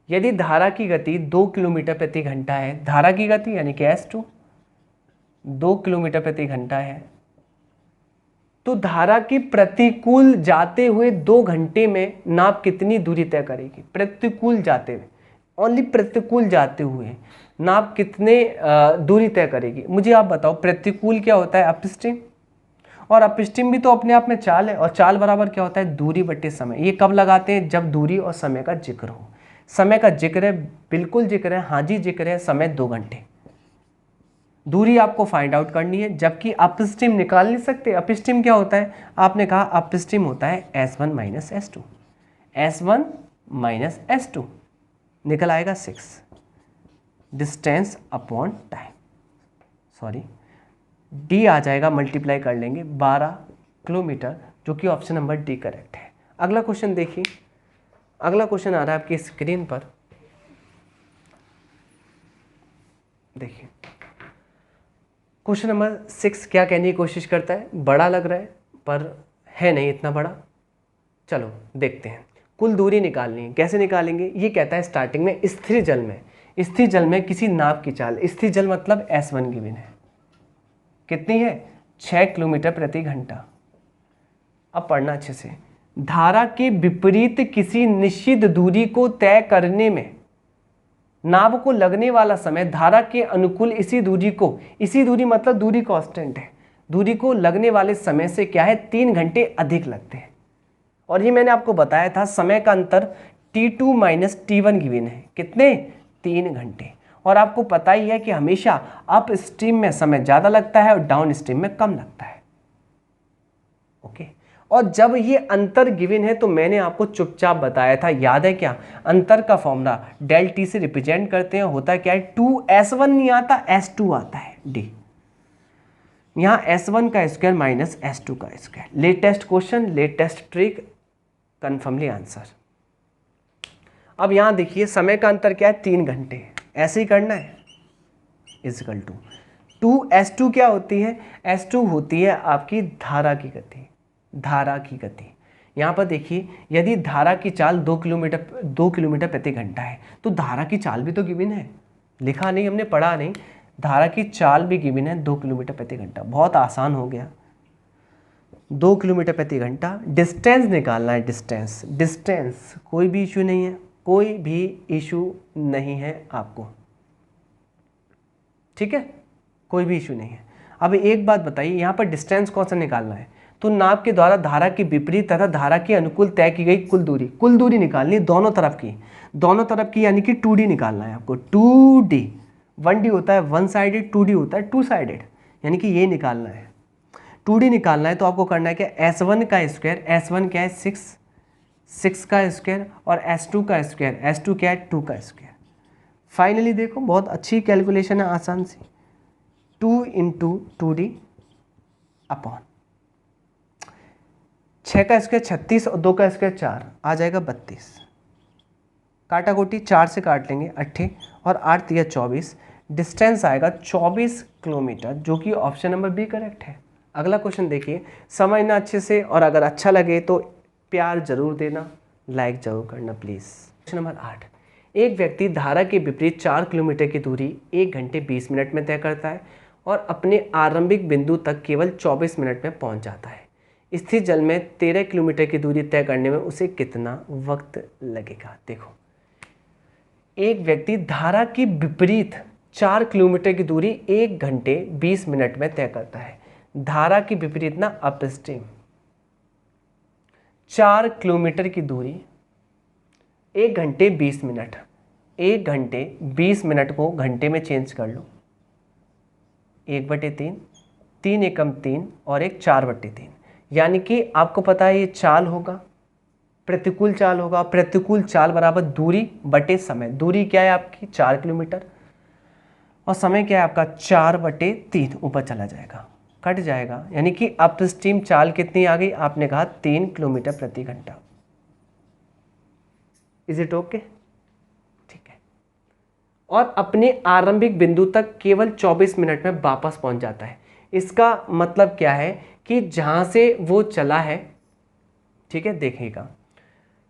यदि धारा की गति 2 किलोमीटर प्रति घंटा है, धारा की गति यानी कि S2 2 किलोमीटर प्रति घंटा है, तो धारा की प्रतिकूल जाते हुए 2 घंटे में नाव कितनी दूरी तय करेगी। प्रतिकूल जाते हुए, ओनली प्रतिकूल जाते हुए नाव कितने दूरी तय करेगी। मुझे आप बताओ, प्रतिकूल क्या होता है, अपस्ट्रीम, और अपस्ट्रीम भी तो अपने आप में चाल है, और चाल बराबर क्या होता है, दूरी बटे समय। ये कब लगाते हैं, जब दूरी और समय का जिक्र हो। समय का जिक्र है, बिल्कुल जिक्र है, हाँ जी जिक्र है, समय 2 घंटे। दूरी आपको फाइंड आउट करनी है, जबकि अपस्ट्रीम निकाल नहीं सकते। अपस्ट्रीम क्या होता है, आपने कहा अपस्ट्रीम होता है S1 minus S2, S1 minus S2 निकल आएगा 6। Distance upon time, sorry D आ जाएगा, मल्टीप्लाई कर लेंगे 12 किलोमीटर, जो कि ऑप्शन नंबर डी करेक्ट है। अगला क्वेश्चन देखिए, अगला क्वेश्चन आ रहा है आपकी स्क्रीन पर, देखिए क्वेश्चन नंबर 6 क्या कहने की कोशिश करता है। बड़ा लग रहा है पर है नहीं इतना बड़ा। चलो देखते हैं। कुल दूरी निकालनी है, कैसे निकालेंगे। ये कहता है स्टार्टिंग में स्थिर जल में किसी नाव की चाल, स्थिर जल मतलब S1 गिवन है, कितनी है 6 किलोमीटर प्रति घंटा। अब पढ़ना अच्छे से। धारा के विपरीत किसी निश्चित दूरी को तय करने में नाव को लगने वाला समय धारा के अनुकूल इसी दूरी मतलब दूरी कांस्टेंट है, दूरी को लगने वाले समय से क्या है 3 घंटे अधिक लगते हैं। और ये मैंने आपको बताया था, समय का अंतर T2 माइनस T1 गिवन है, कितने 3 घंटे। और आपको पता ही है कि हमेशा अप स्ट्रीम में समय ज़्यादा लगता है और डाउन स्ट्रीम में कम लगता है। ओके, और जब ये अंतर गिवन है तो मैंने आपको चुपचाप बताया था, याद है क्या, अंतर का फॉर्मूला डेल टी से रिप्रेजेंट करते हैं। होता क्या है 2S1 नहीं आता, S2 आता है डी। यहाँ S1 का स्क्वायर माइनस S2 का square. Latest question, latest trick, confirmly answer. अब यहाँ देखिए समय का अंतर क्या है 3 घंटे, ऐसे ही करना है। इजिकल टू 2S2 क्या होती है, S2 होती है आपकी धारा की गति, धारा की गति। यहाँ पर देखिए यदि धारा की चाल 2 किलोमीटर प्रति घंटा है, तो धारा की चाल भी तो गिवन है, लिखा नहीं हमने, पढ़ा नहीं, धारा की चाल भी गिवन है 2 किलोमीटर प्रति घंटा। बहुत आसान हो गया, 2 किलोमीटर प्रति घंटा। डिस्टेंस निकालना है, डिस्टेंस कोई भी इशू नहीं है, कोई भी इशू नहीं है आपको, ठीक है, कोई भी इशू नहीं है। अब एक बात बताइए, यहाँ पर डिस्टेंस कौन सा निकालना है, तो नाव के द्वारा धारा के विपरीत तथा धारा के अनुकूल तय की गई कुल दूरी निकालनी है दोनों तरफ की, यानी कि 2D निकालना है आपको। 2D 1D होता है वन साइडेड, 2D होता है 2 साइडेड, यानी कि ये निकालना है। 2D निकालना है तो आपको करना है क्या, S1 का स्क्वायर, S1 क्या है 6 का स्क्वायर, और S2 का स्क्वायर, S2 क्या है 2 का स्क्वायर। फाइनली देखो बहुत अच्छी कैलकुलेशन है, आसान सी, 2 × 2D अपॉन 6 का स्क्वायर 36 और 2 का स्क्वायर 4 आ जाएगा 32। काटा कोटी 4 से काट लेंगे 8 और 8 तिया 24, डिस्टेंस आएगा 24 किलोमीटर, जो कि ऑप्शन नंबर बी करेक्ट है। अगला क्वेश्चन देखिए, समझना अच्छे से, और अगर अच्छा लगे तो प्यार जरूर देना, लाइक जरूर करना प्लीज़। क्वेश्चन नंबर 8, एक व्यक्ति धारा के विपरीत 4 किलोमीटर की दूरी 1 घंटे 20 मिनट में तय करता है और अपने आरंभिक बिंदु तक केवल 24 मिनट में पहुंच जाता है। स्थिर जल में 13 किलोमीटर की दूरी तय करने में उसे कितना वक्त लगेगा? देखो, एक व्यक्ति धारा की विपरीत 4 किलोमीटर की दूरी 1 घंटे 20 मिनट में तय करता है। धारा की विपरीत ना, अपस्ट्रीम 4 किलोमीटर की दूरी 1 घंटे 20 मिनट, 1 घंटे 20 मिनट को घंटे में चेंज कर लो, 1/3, 3 एकम 3 और 1 4/3, यानी कि आपको पता है ये चाल होगा, प्रतिकूल चाल होगा। प्रतिकूल चाल बराबर दूरी बटे समय। दूरी क्या है आपकी 4 किलोमीटर और समय क्या है आपका 4/3, ऊपर चला जाएगा, कट जाएगा, यानी कि अपस्ट्रीम चाल कितनी आ गई? आपने कहा 3 किलोमीटर प्रति घंटा। Is it okay? ठीक है। और अपने आरंभिक बिंदु तक केवल 24 मिनट में वापस पहुंच जाता है। इसका मतलब क्या है कि जहां से वो चला है, ठीक है, देखिएगा,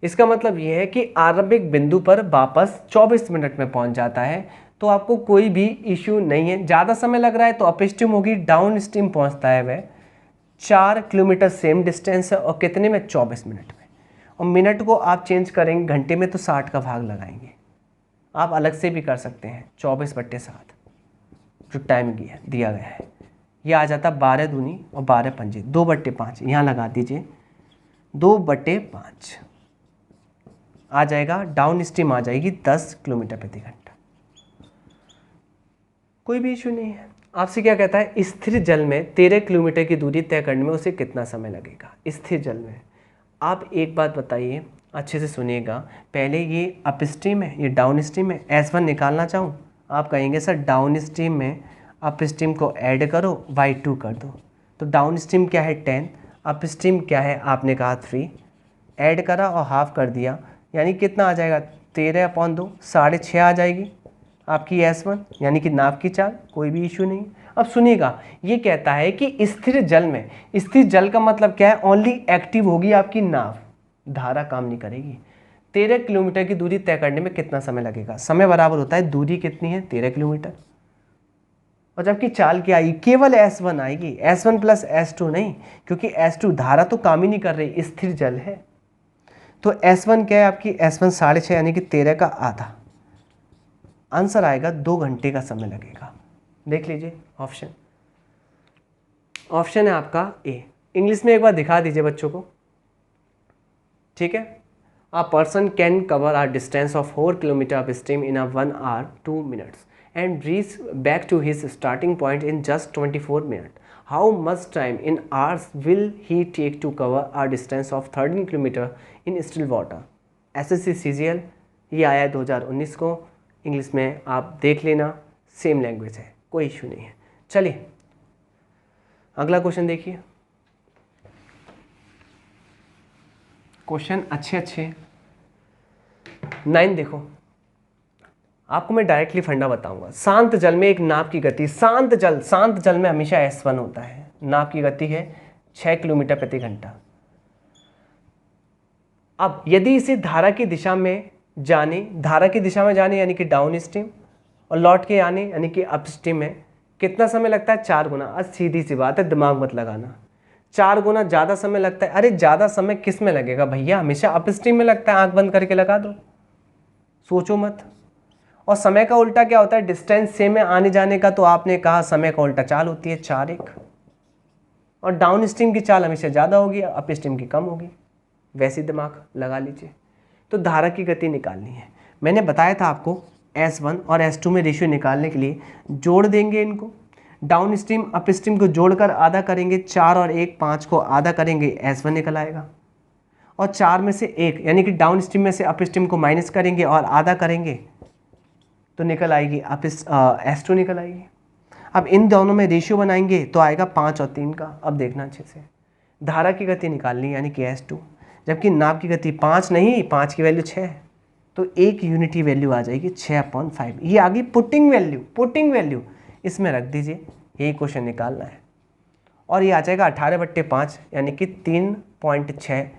इसका मतलब यह है कि आरंभिक बिंदु पर वापस 24 मिनट में पहुंच जाता है, तो आपको कोई भी इश्यू नहीं है। ज़्यादा समय लग रहा है तो अपस्ट्रीम होगी, डाउन स्ट्रीम पहुँचता है वह 4 किलोमीटर सेम डिस्टेंस है और कितने में? 24 मिनट में। और मिनट को आप चेंज करेंगे घंटे में तो 60 का भाग लगाएंगे। आप अलग से भी कर सकते हैं, 24/7 जो टाइम दिया गया है, ये आ जाता 12 दूनी और 12 पंजे 2/5, यहाँ लगा दीजिए 2/5 आ जाएगा। डाउन स्ट्रीम आ जाएगी 10 किलोमीटर प्रति घंटा। कोई भी इशू नहीं है। आपसे क्या कहता है? स्थिर जल में 13 किलोमीटर की दूरी तय करने में उसे कितना समय लगेगा? स्थिर जल में आप एक बात बताइए, अच्छे से सुनिएगा। पहले ये अपस्ट्रीम है, ये डाउन स्ट्रीम है। S1 निकालना चाहूँ, आप कहेंगे सर डाउन स्ट्रीम में अपस्ट्रीम को ऐड करो, y2 कर दो। तो डाउन स्ट्रीम क्या है 10, अपस्ट्रीम क्या है आपने कहा 3, ऐड करा और हाफ कर दिया, यानी कितना आ जाएगा? 13/2, 6.5 आ जाएगी आपकी S1, यानी कि नाव की चाल। कोई भी इशू नहीं। अब सुनिएगा, ये कहता है कि स्थिर जल में, स्थिर जल का मतलब क्या है? ओनली एक्टिव होगी आपकी नाव, धारा काम नहीं करेगी। 13 किलोमीटर की दूरी तय करने में कितना समय लगेगा? समय बराबर होता है दूरी कितनी है 13 किलोमीटर, और जबकि चाल क्या आएगी? केवल S1 आएगी, S1 प्लस S2 नहीं, क्योंकि S2 धारा तो काम ही नहीं कर रही, स्थिर जल है। तो S1 क्या है आपकी? S1 6.5 यानी कि 13 का आधा। आंसर आएगा 2 घंटे का समय लगेगा। देख लीजिए ऑप्शन, ऑप्शन है आपका ए। इंग्लिश में एक बार दिखा दीजिए बच्चों को, ठीक है। A person can cover a distance of 4 kilometre up stream in 1 hour 2 minutes and reach back to his starting point in just 24 minutes. How much time in hours will he take to cover a distance of 13 kilometer in still water? SSC CGL ये आया 2019 को। इंग्लिश में आप देख लेना, सेम लैंग्वेज है, कोई इशू नहीं है। चलिए अगला क्वेश्चन देखिए। क्वेश्चन अच्छे 9 देखो, आपको मैं डायरेक्टली फंडा बताऊंगा। शांत जल में एक नाव की गति, शांत जल में हमेशा S1 होता है। नाव की गति है 6 किलोमीटर प्रति घंटा। अब यदि इसे धारा की दिशा में जाने यानी कि डाउन स्ट्रीम, और लौट के आने यानी कि अपस्ट्रीम में कितना समय लगता है? 4 गुना। आज सीधी सी बात है, दिमाग मत लगाना। 4 गुना ज़्यादा समय लगता है। अरे ज़्यादा समय किस में लगेगा भैया? हमेशा अपस्ट्रीम में लगता है। आंख बंद करके लगा दो, सोचो मत। और समय का उल्टा क्या होता है? डिस्टेंस सेम है आने जाने का, तो आपने कहा समय का उल्टा चाल होती है 4-1। और डाउन स्ट्रीम की चाल हमेशा ज़्यादा होगी, अप स्ट्रीम की कम होगी। वैसे दिमाग लगा लीजिए। तो धारा की गति निकालनी है। मैंने बताया था आपको S1 और S2 में रेशियो निकालने के लिए जोड़ देंगे इनको। डाउन स्ट्रीम अप स्ट्रीम को जोड़कर आधा करेंगे, 4 और 1 5 को आधा करेंगे, S1 निकल आएगा। और 4 में से 1 यानी कि डाउन स्ट्रीम में से अप स्ट्रीम को माइनस करेंगे और आधा करेंगे, तो निकल आएगी S2 निकल आएगी। अब इन दोनों में रेशियो बनाएंगे तो आएगा 5 और 3 का। अब देखना अच्छे से, धारा की गति निकालनी यानी कि S2, जबकि नाप की गति 5 नहीं, 5 की वैल्यू 6 है, तो एक यूनिटी वैल्यू आ जाएगी 6/5। ये आ गई पुटिंग वैल्यू इसमें रख दीजिए, यही क्वेश्चन निकालना है। और ये आ जाएगा 18/5 यानी कि 3.6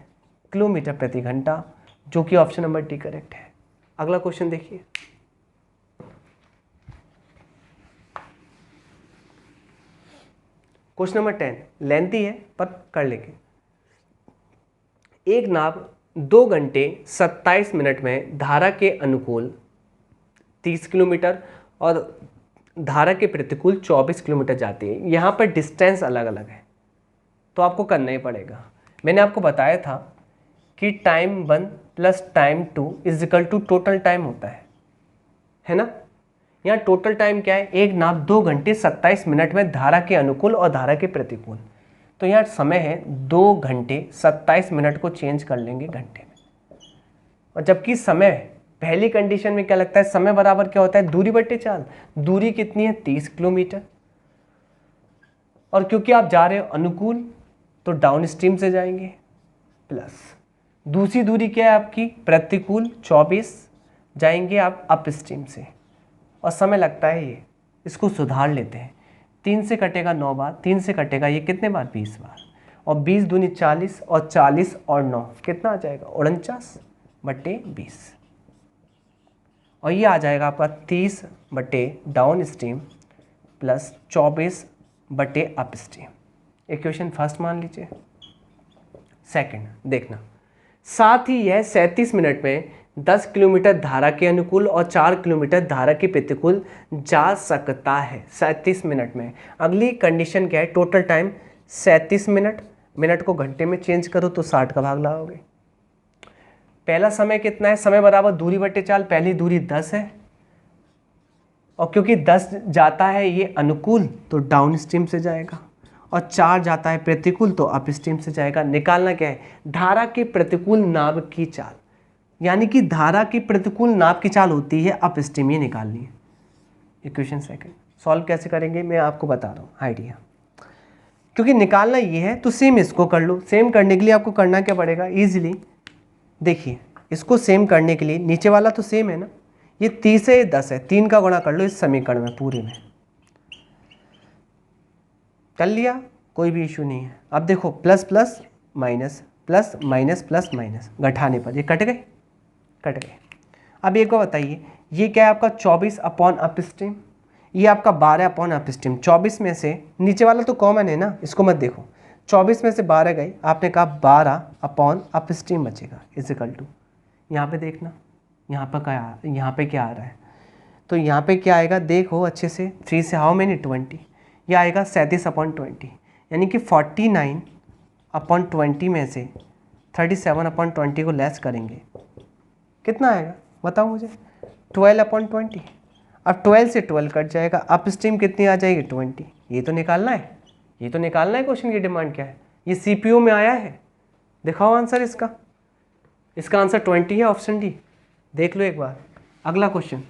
किलोमीटर प्रति घंटा, जो कि ऑप्शन नंबर डी करेक्ट है। अगला क्वेश्चन देखिए, क्वेश्चन नंबर 10 लेंथी है पर कर लेंगे। एक नाव 2 घंटे 27 मिनट में धारा के अनुकूल 30 किलोमीटर और धारा के प्रतिकूल 24 किलोमीटर जाती है। यहाँ पर डिस्टेंस अलग अलग है तो आपको करना ही पड़ेगा। मैंने आपको बताया था कि time 1 plus time 2 is equal to total time होता है ना। यहाँ टोटल टाइम क्या है, एक नाव 2 घंटे 27 मिनट में धारा के अनुकूल और धारा के प्रतिकूल, तो यहाँ समय है 2 घंटे 27 मिनट को चेंज कर लेंगे घंटे में। और जबकि समय पहली कंडीशन में क्या लगता है, समय बराबर क्या होता है, दूरी बट्टे चाल। दूरी कितनी है, 30 किलोमीटर। और क्योंकि आप जा रहे हो अनुकूल तो डाउन स्ट्रीम से जाएंगे, प्लस दूसरी दूरी क्या है आपकी, प्रतिकूल 24 जाएंगे आप अप स्ट्रीम से। और समय लगता है ये, इसको सुधार लेते हैं, 3 से कटेगा 9 बार, 3 से कटेगा ये कितने बार, 20 बार। और 20 दूनी 40 और 40 और 9 कितना आ जाएगा, 49/20। और ये आ जाएगा आपका 30 बटे डाउन स्ट्रीम प्लस 24 बटे अप स्ट्रीम। इक्वेशन फर्स्ट मान लीजिए। सेकंड देखना, साथ ही यह 37 मिनट में 10 किलोमीटर धारा के अनुकूल और 4 किलोमीटर धारा के प्रतिकूल जा सकता है 37 मिनट में। अगली कंडीशन क्या है, टोटल टाइम 37 मिनट, मिनट को घंटे में चेंज करो तो 60 का भाग लगाओगे। पहला समय कितना है, समय बराबर दूरी बटे चाल, पहली दूरी 10 है और क्योंकि 10 जाता है ये अनुकूल तो डाउन स्ट्रीम से जाएगा और 4 जाता है प्रतिकूल तो अप स्ट्रीम से जाएगा। निकालना क्या है, धारा के प्रतिकूल नाव की चाल, यानी कि धारा की प्रतिकूल नाव की चाल होती है अप स्ट्रीम, ये निकालनी है। इक्वेशन सेकंड सॉल्व कैसे करेंगे मैं आपको बता रहा हूँ आइडिया, क्योंकि निकालना ये है तो सेम इसको कर लो। सेम करने के लिए आपको करना क्या पड़ेगा, ईजिली देखिए, इसको सेम करने के लिए नीचे वाला तो सेम है ना, ये 30 है ये 10 है, 3 का गुणा कर लो इस समीकरण में पूरे में, कर लिया, कोई भी इशू नहीं है। अब देखो plus plus minus plus minus plus minus, घटाने पर ये कट गए। अब एक बार बताइए, ये क्या है आपका 24/अप स्ट्रीम, ये आपका 12/अप स्ट्रीम। 24 में से नीचे वाला तो कॉमन है ना, इसको मत देखो, 24 में से 12 गई, आपने कहा 12/अप स्ट्रीम बचेगा इज इक्वल टू, यहाँ पे देखना यहाँ पे क्या आ रहा है, तो यहाँ पे क्या आएगा देखो अच्छे से, 3 से हाउ मेनी 20, ये आएगा 37/20, यानी कि 49/20 में से 37/20 को लेस करेंगे, कितना आएगा बताओ मुझे, 12/20। अब 12 से 12 कट जाएगा, अप स्ट्रीम कितनी आ जाएगी 20। ये तो निकालना है क्वेश्चन की डिमांड क्या है, ये सीपीयू में आया है, दिखाओ आंसर इसका आंसर 20 है, ऑप्शन डी, देख लो एक बार। अगला क्वेश्चन,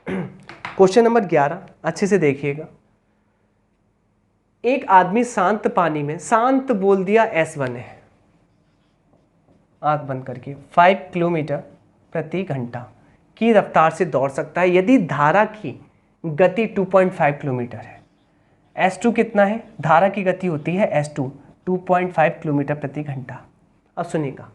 क्वेश्चन नंबर 11 अच्छे से देखिएगा। एक आदमी शांत पानी में, शांत बोल दिया S1 है, आंख बंद करके 5 किलोमीटर प्रति घंटा की रफ्तार से दौड़ सकता है यदि धारा की गति 2.5 किलोमीटर है। S2 कितना है, धारा की गति होती है S2 2.5 किलोमीटर प्रति घंटा। अब सुनिएगा,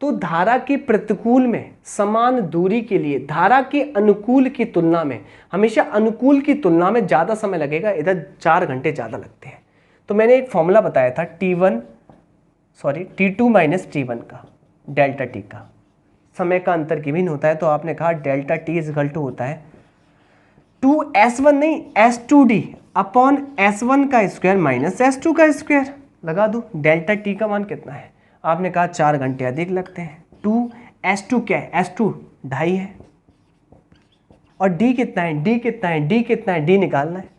तो धारा के प्रतिकूल में समान दूरी के लिए धारा के अनुकूल की तुलना में, हमेशा अनुकूल की तुलना में ज़्यादा समय लगेगा, इधर 4 घंटे ज़्यादा लगते हैं। तो मैंने एक फॉर्मूला बताया था T2 माइनस T1 का, डेल्टा टी का, समय का अंतर गिवन होता है तो आपने कहा delta T is equal to होता है 2S1 नहीं S2D अपॉन S1 का स्क्वायर माइनस S2 का स्क्वायर। लगा दो, डेल्टा टी का मान कितना है, आपने कहा 4 घंटे अधिक लगते हैं। 2S2 क्या है, S2 2.5 है और D कितना है, D निकालना है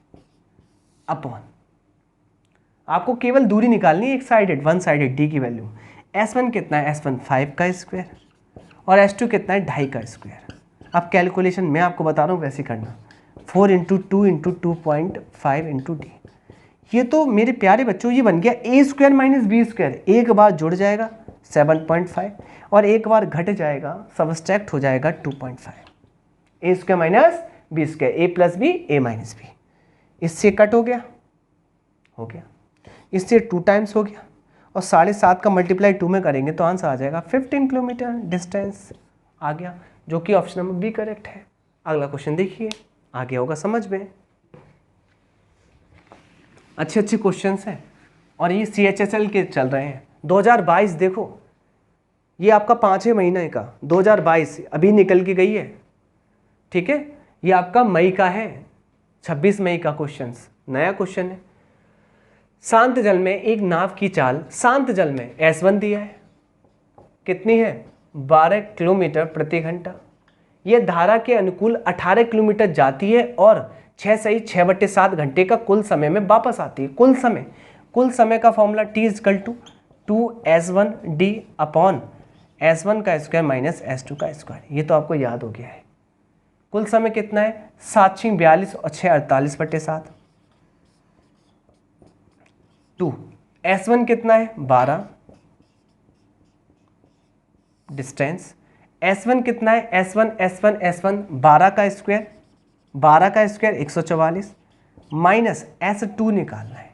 अपॉन, आपको केवल दूरी निकालनी है, एक साइडेड, वन साइडेड D की वैल्यू। S1 कितना है, S1 5 का स्क्वायर और S2 कितना है 2.5 का स्क्वायर। अब कैलकुलेशन मैं आपको बता रहा हूँ वैसे करना, 4 इंटू 2 इंटू 2.5 इंटू डी। ये तो मेरे प्यारे बच्चों ये बन गया ए स्क्वायर माइनस बी स्क्वायर, एक बार जुड़ जाएगा 7.5 और एक बार घट जाएगा, सबस्ट्रैक्ट हो जाएगा 2.5। ए स्क्वायर माइनस बी स्क्वायर, ए प्लस बी ए माइनस बी, इससे कट हो गया, इससे 2 टाइम्स हो गया और 7.5 का मल्टीप्लाई 2 में करेंगे तो आंसर आ जाएगा 15 किलोमीटर डिस्टेंस आ गया, जो कि ऑप्शन नंबर बी करेक्ट है। अगला क्वेश्चन देखिए, आ गया होगा समझ में। अच्छे क्वेश्चंस हैं और ये CHSL के चल रहे हैं। 2022 देखो, ये आपका 5वें महीने का 2022 अभी निकल के गई है, ठीक है। ये आपका मई का है, 26 मई का क्वेश्चंस, नया क्वेश्चन है। शांत जल में एक नाव की चाल, शांत जल में S1 दिया है, कितनी है 12 किलोमीटर प्रति घंटा। यह धारा के अनुकूल 18 किलोमीटर जाती है और 6/7 घंटे का कुल समय में वापस आती है। कुल समय का formula T = 2S1D upon S1 का स्क्वायर माइनस S2 का स्क्वायर। ये तो आपको याद हो गया है। कुल समय कितना है 7/42 और 6/48/7। 2 S1 कितना है 12, डिस्टेंस S1 कितना है S1 12 का स्क्वायर 144 माइनस S2 निकालना है।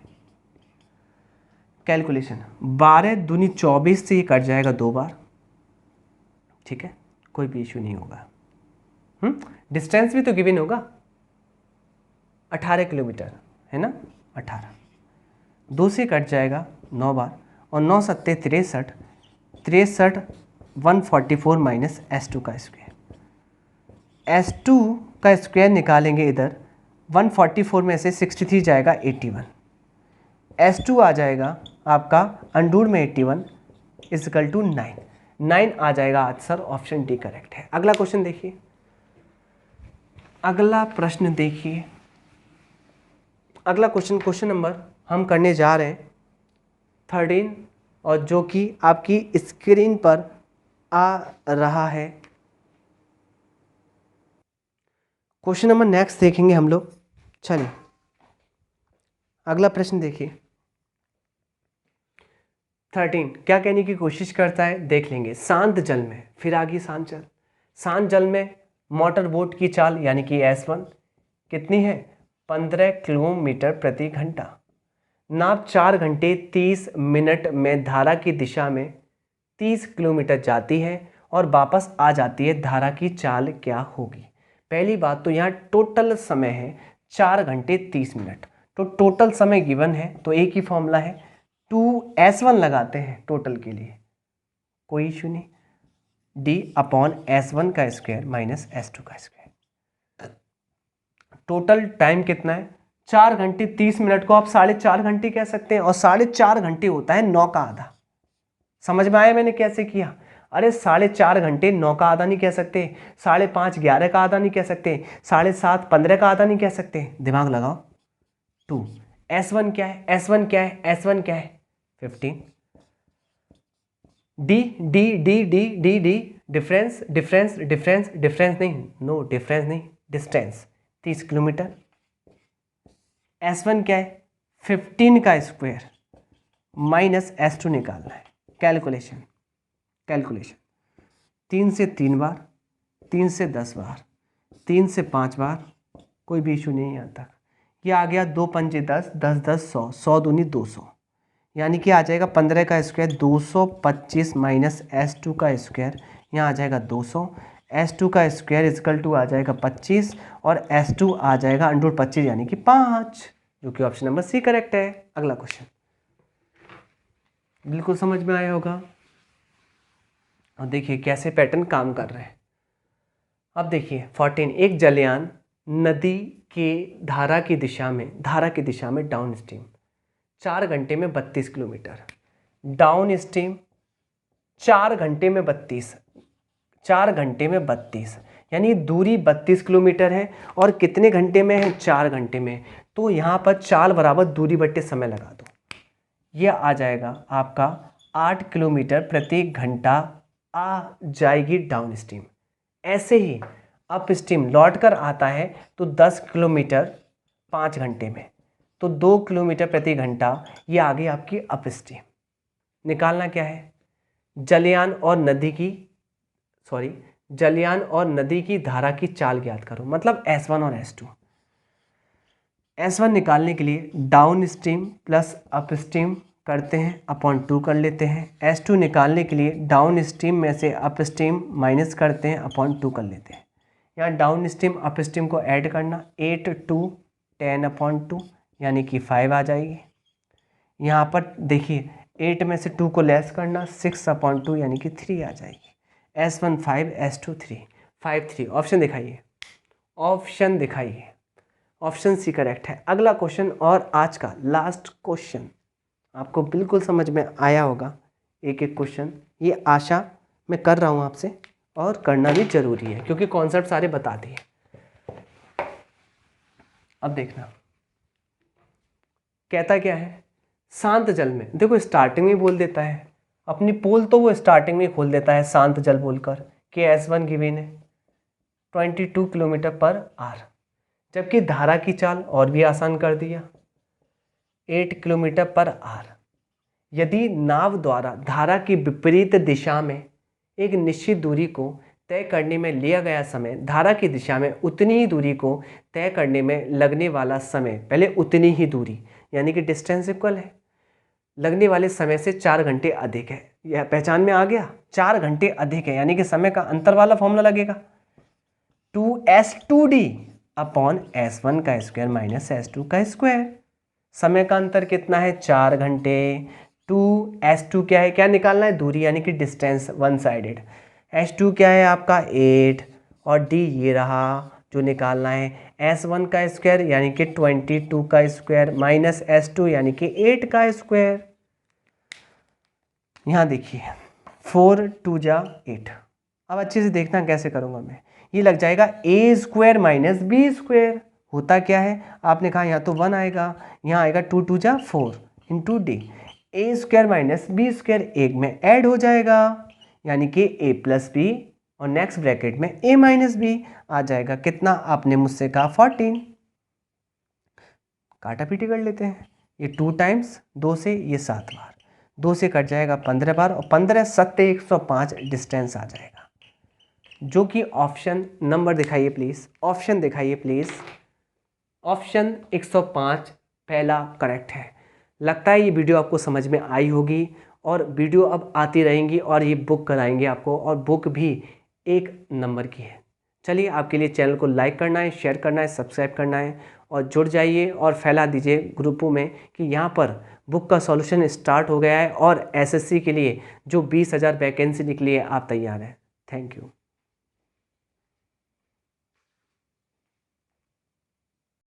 कैलकुलेशन 12 दूनी 24 से ये कट जाएगा 2 बार, ठीक है, कोई भी इश्यू नहीं होगा। डिस्टेंस भी तो गिवन होगा, 18 किलोमीटर है ना, 18, 2 से कट जाएगा 9 बार और 9 सत्ते 63, 144 माइनस S2 का स्क्वायर। S2 का स्क्वायर निकालेंगे इधर, 144 में से 63 जाएगा 81, S2 आ जाएगा आपका अंडूर में 81 = 9 आ जाएगा आंसर, ऑप्शन डी करेक्ट है। अगला क्वेश्चन देखिए, अगला प्रश्न देखिए। अगला क्वेश्चन नंबर हम करने जा रहे हैं 13 और जो कि आपकी स्क्रीन पर आ रहा है। क्वेश्चन नंबर नेक्स्ट देखेंगे हम लोग। चलिए अगला प्रश्न देखिए। 13 क्या कहने की कोशिश करता है देख लेंगे। शांत जल में, फिर आगे शांत जल में मोटर बोट की चाल यानी कि S1 कितनी है 15 किलोमीटर प्रति घंटा। नाव 4 घंटे 30 मिनट में धारा की दिशा में 30 किलोमीटर जाती है और वापस आ जाती है। धारा की चाल क्या होगी। पहली बात तो यहाँ टोटल समय है 4 घंटे 30 मिनट, तो टोटल समय गिवन है तो एक ही फॉर्मूला है 2S1 लगाते हैं टोटल के लिए, कोई इशू नहीं, D अपॉन S1 का स्क्वायर माइनस S2 का स्क्वायर। टोटल टाइम कितना है 4 घंटे 30 मिनट को आप 4.5 घंटे कह सकते हैं और 4.5 घंटे होता है 9 का आधा। समझ में आया मैंने कैसे किया। अरे 4.5 घंटे 9 का आधा नहीं कह सकते, 5.5 11 का आधा नहीं कह सकते, 7.5 15 का आधा नहीं कह सकते। दिमाग लगाओ। 2 S1 क्या है, S1 क्या है, S1 क्या है 15। D D D D D D difference difference difference difference नहीं, नो डिफरेंस नहीं, डिस्टेंस 30 किलोमीटर। S1 क्या है 15 का स्क्वायर माइनस S2 निकालना है। कैलकुलेशन 3 से 3 बार, 3 से 10 बार, 3 से 5 बार, कोई भी इशू नहीं यहाँ तक। ये आ गया 2 पंजे 10, 10 10 100, 100 दूनी 200, यानी कि आ जाएगा 15 का स्क्वायर 225 माइनस S2 का स्क्वायर, यहाँ आ जाएगा 200। S2 का स्क्वायर इक्वल टू आ जाएगा 25 और S2 आ जाएगा अंडर 25 यानी कि 5, जो कि ऑप्शन नंबर सी करेक्ट है। अगला क्वेश्चन बिल्कुल समझ में आया होगा और देखिए कैसे पैटर्न काम कर रहे हैं। अब देखिए 14 एक जलयान नदी के धारा की दिशा में डाउन स्ट्रीम 4 घंटे में 32 किलोमीटर, डाउन स्ट्रीम 4 घंटे में 32 यानी दूरी 32 किलोमीटर है और कितने घंटे में है 4 घंटे में। तो यहाँ पर चाल बराबर दूरी बट्टे समय लगा दो, यह आ जाएगा आपका 8 किलोमीटर प्रति घंटा आ जाएगी डाउन स्ट्रीम। ऐसे ही अप स्ट्रीम लौट कर आता है तो 10 किलोमीटर 5 घंटे में, तो 2 किलोमीटर प्रति घंटा, ये आ गई आपकी अप स्ट्रीम। निकालना क्या है, जलयान और नदी की धारा की चाल ज्ञात करो, मतलब S1 और S2। S1 निकालने के लिए down stream plus up stream करते हैं अपॉन 2 कर लेते हैं। S2 निकालने के लिए डाउन स्ट्रीम में से अप स्ट्रीम माइनस करते हैं अपॉन 2 कर लेते हैं। यहाँ डाउन स्ट्रीम अप स्ट्रीम को ऐड करना, 8 2 10 अपॉन 2 यानी कि 5 आ जाएगी। यहाँ पर देखिए 8 में से 2 को लेस करना, 6 अपॉन 2 यानी कि 3 आ जाएगी। S1 5, S2 3, 5 3। ऑप्शन दिखाइए, ऑप्शन सी करेक्ट है। अगला क्वेश्चन और आज का लास्ट क्वेश्चन, आपको बिल्कुल समझ में आया होगा एक एक क्वेश्चन, ये आशा मैं कर रहा हूँ आपसे, और करना भी जरूरी है क्योंकि कॉन्सेप्ट सारे बता दिए। अब देखना कहता क्या है, शांत जल में, देखो स्टार्टिंग में बोल देता है अपनी पोल, तो वो स्टार्टिंग में खोल देता है शांत जल बोलकर कि S1 गिवन है 22 किलोमीटर पर आवर, जबकि धारा की चाल और भी आसान कर दिया 8 किलोमीटर पर आवर। यदि नाव द्वारा धारा की विपरीत दिशा में एक निश्चित दूरी को तय करने में लिया गया समय धारा की दिशा में उतनी ही दूरी को तय करने में लगने वाला समय, पहले उतनी ही दूरी यानी कि डिस्टेंस इक्वल है, लगने वाले समय से 4 घंटे अधिक है। यह पहचान में आ गया, 4 घंटे अधिक है यानी कि समय का अंतर वाला फॉर्मूला लगेगा 2S2D अपॉन S1 का स्क्वायर माइनस S2 का स्क्वायर। समय का अंतर कितना है, 4 घंटे। 2S2 क्या है, क्या निकालना है, दूरी यानी कि डिस्टेंस वन साइडेड। S2 क्या है आपका 8, और D ये रहा जो निकालना है S1 का स्क्वायर यानी कि 22 का स्क्वायर माइनस S2 यानी कि 8 का स्क्वायर। यहाँ देखिए 4 2 जा 8। अब अच्छे से देखना कैसे करूँगा मैं, ये लग जाएगा a square minus B square. होता क्या है, आपने कहा यहाँ तो 1 आएगा, यहाँ आएगा 2 2 जा 4 into D, a square minus B square एक में ऐड हो जाएगा यानी कि a प्लस बी, और नेक्स्ट ब्रैकेट में a माइनस बी आ जाएगा। कितना, आपने मुझसे कहा 14, काटा पीटी कर लेते हैं। ये 2 टाइम्स 2 से ये 7 बार, 2 से कट जाएगा 15 बार, और 15 7 105 डिस्टेंस आ जाएगा, जो कि ऑप्शन नंबर दिखाइए प्लीज़, ऑप्शन दिखाइए प्लीज़। ऑप्शन 105 पहला करेक्ट है। लगता है ये वीडियो आपको समझ में आई होगी, और वीडियो अब आती रहेंगी, और ये बुक कराएंगे आपको, और बुक भी 1 नंबर की है। चलिए, आपके लिए चैनल को लाइक करना है, शेयर करना है, सब्सक्राइब करना है, और जुड़ जाइए और फैला दीजिए ग्रुपों में कि यहाँ पर बुक का सॉल्यूशन स्टार्ट हो गया है, और एसएससी के लिए जो 20,000 वैकेंसी निकली है आप तैयार हैं। Thank you.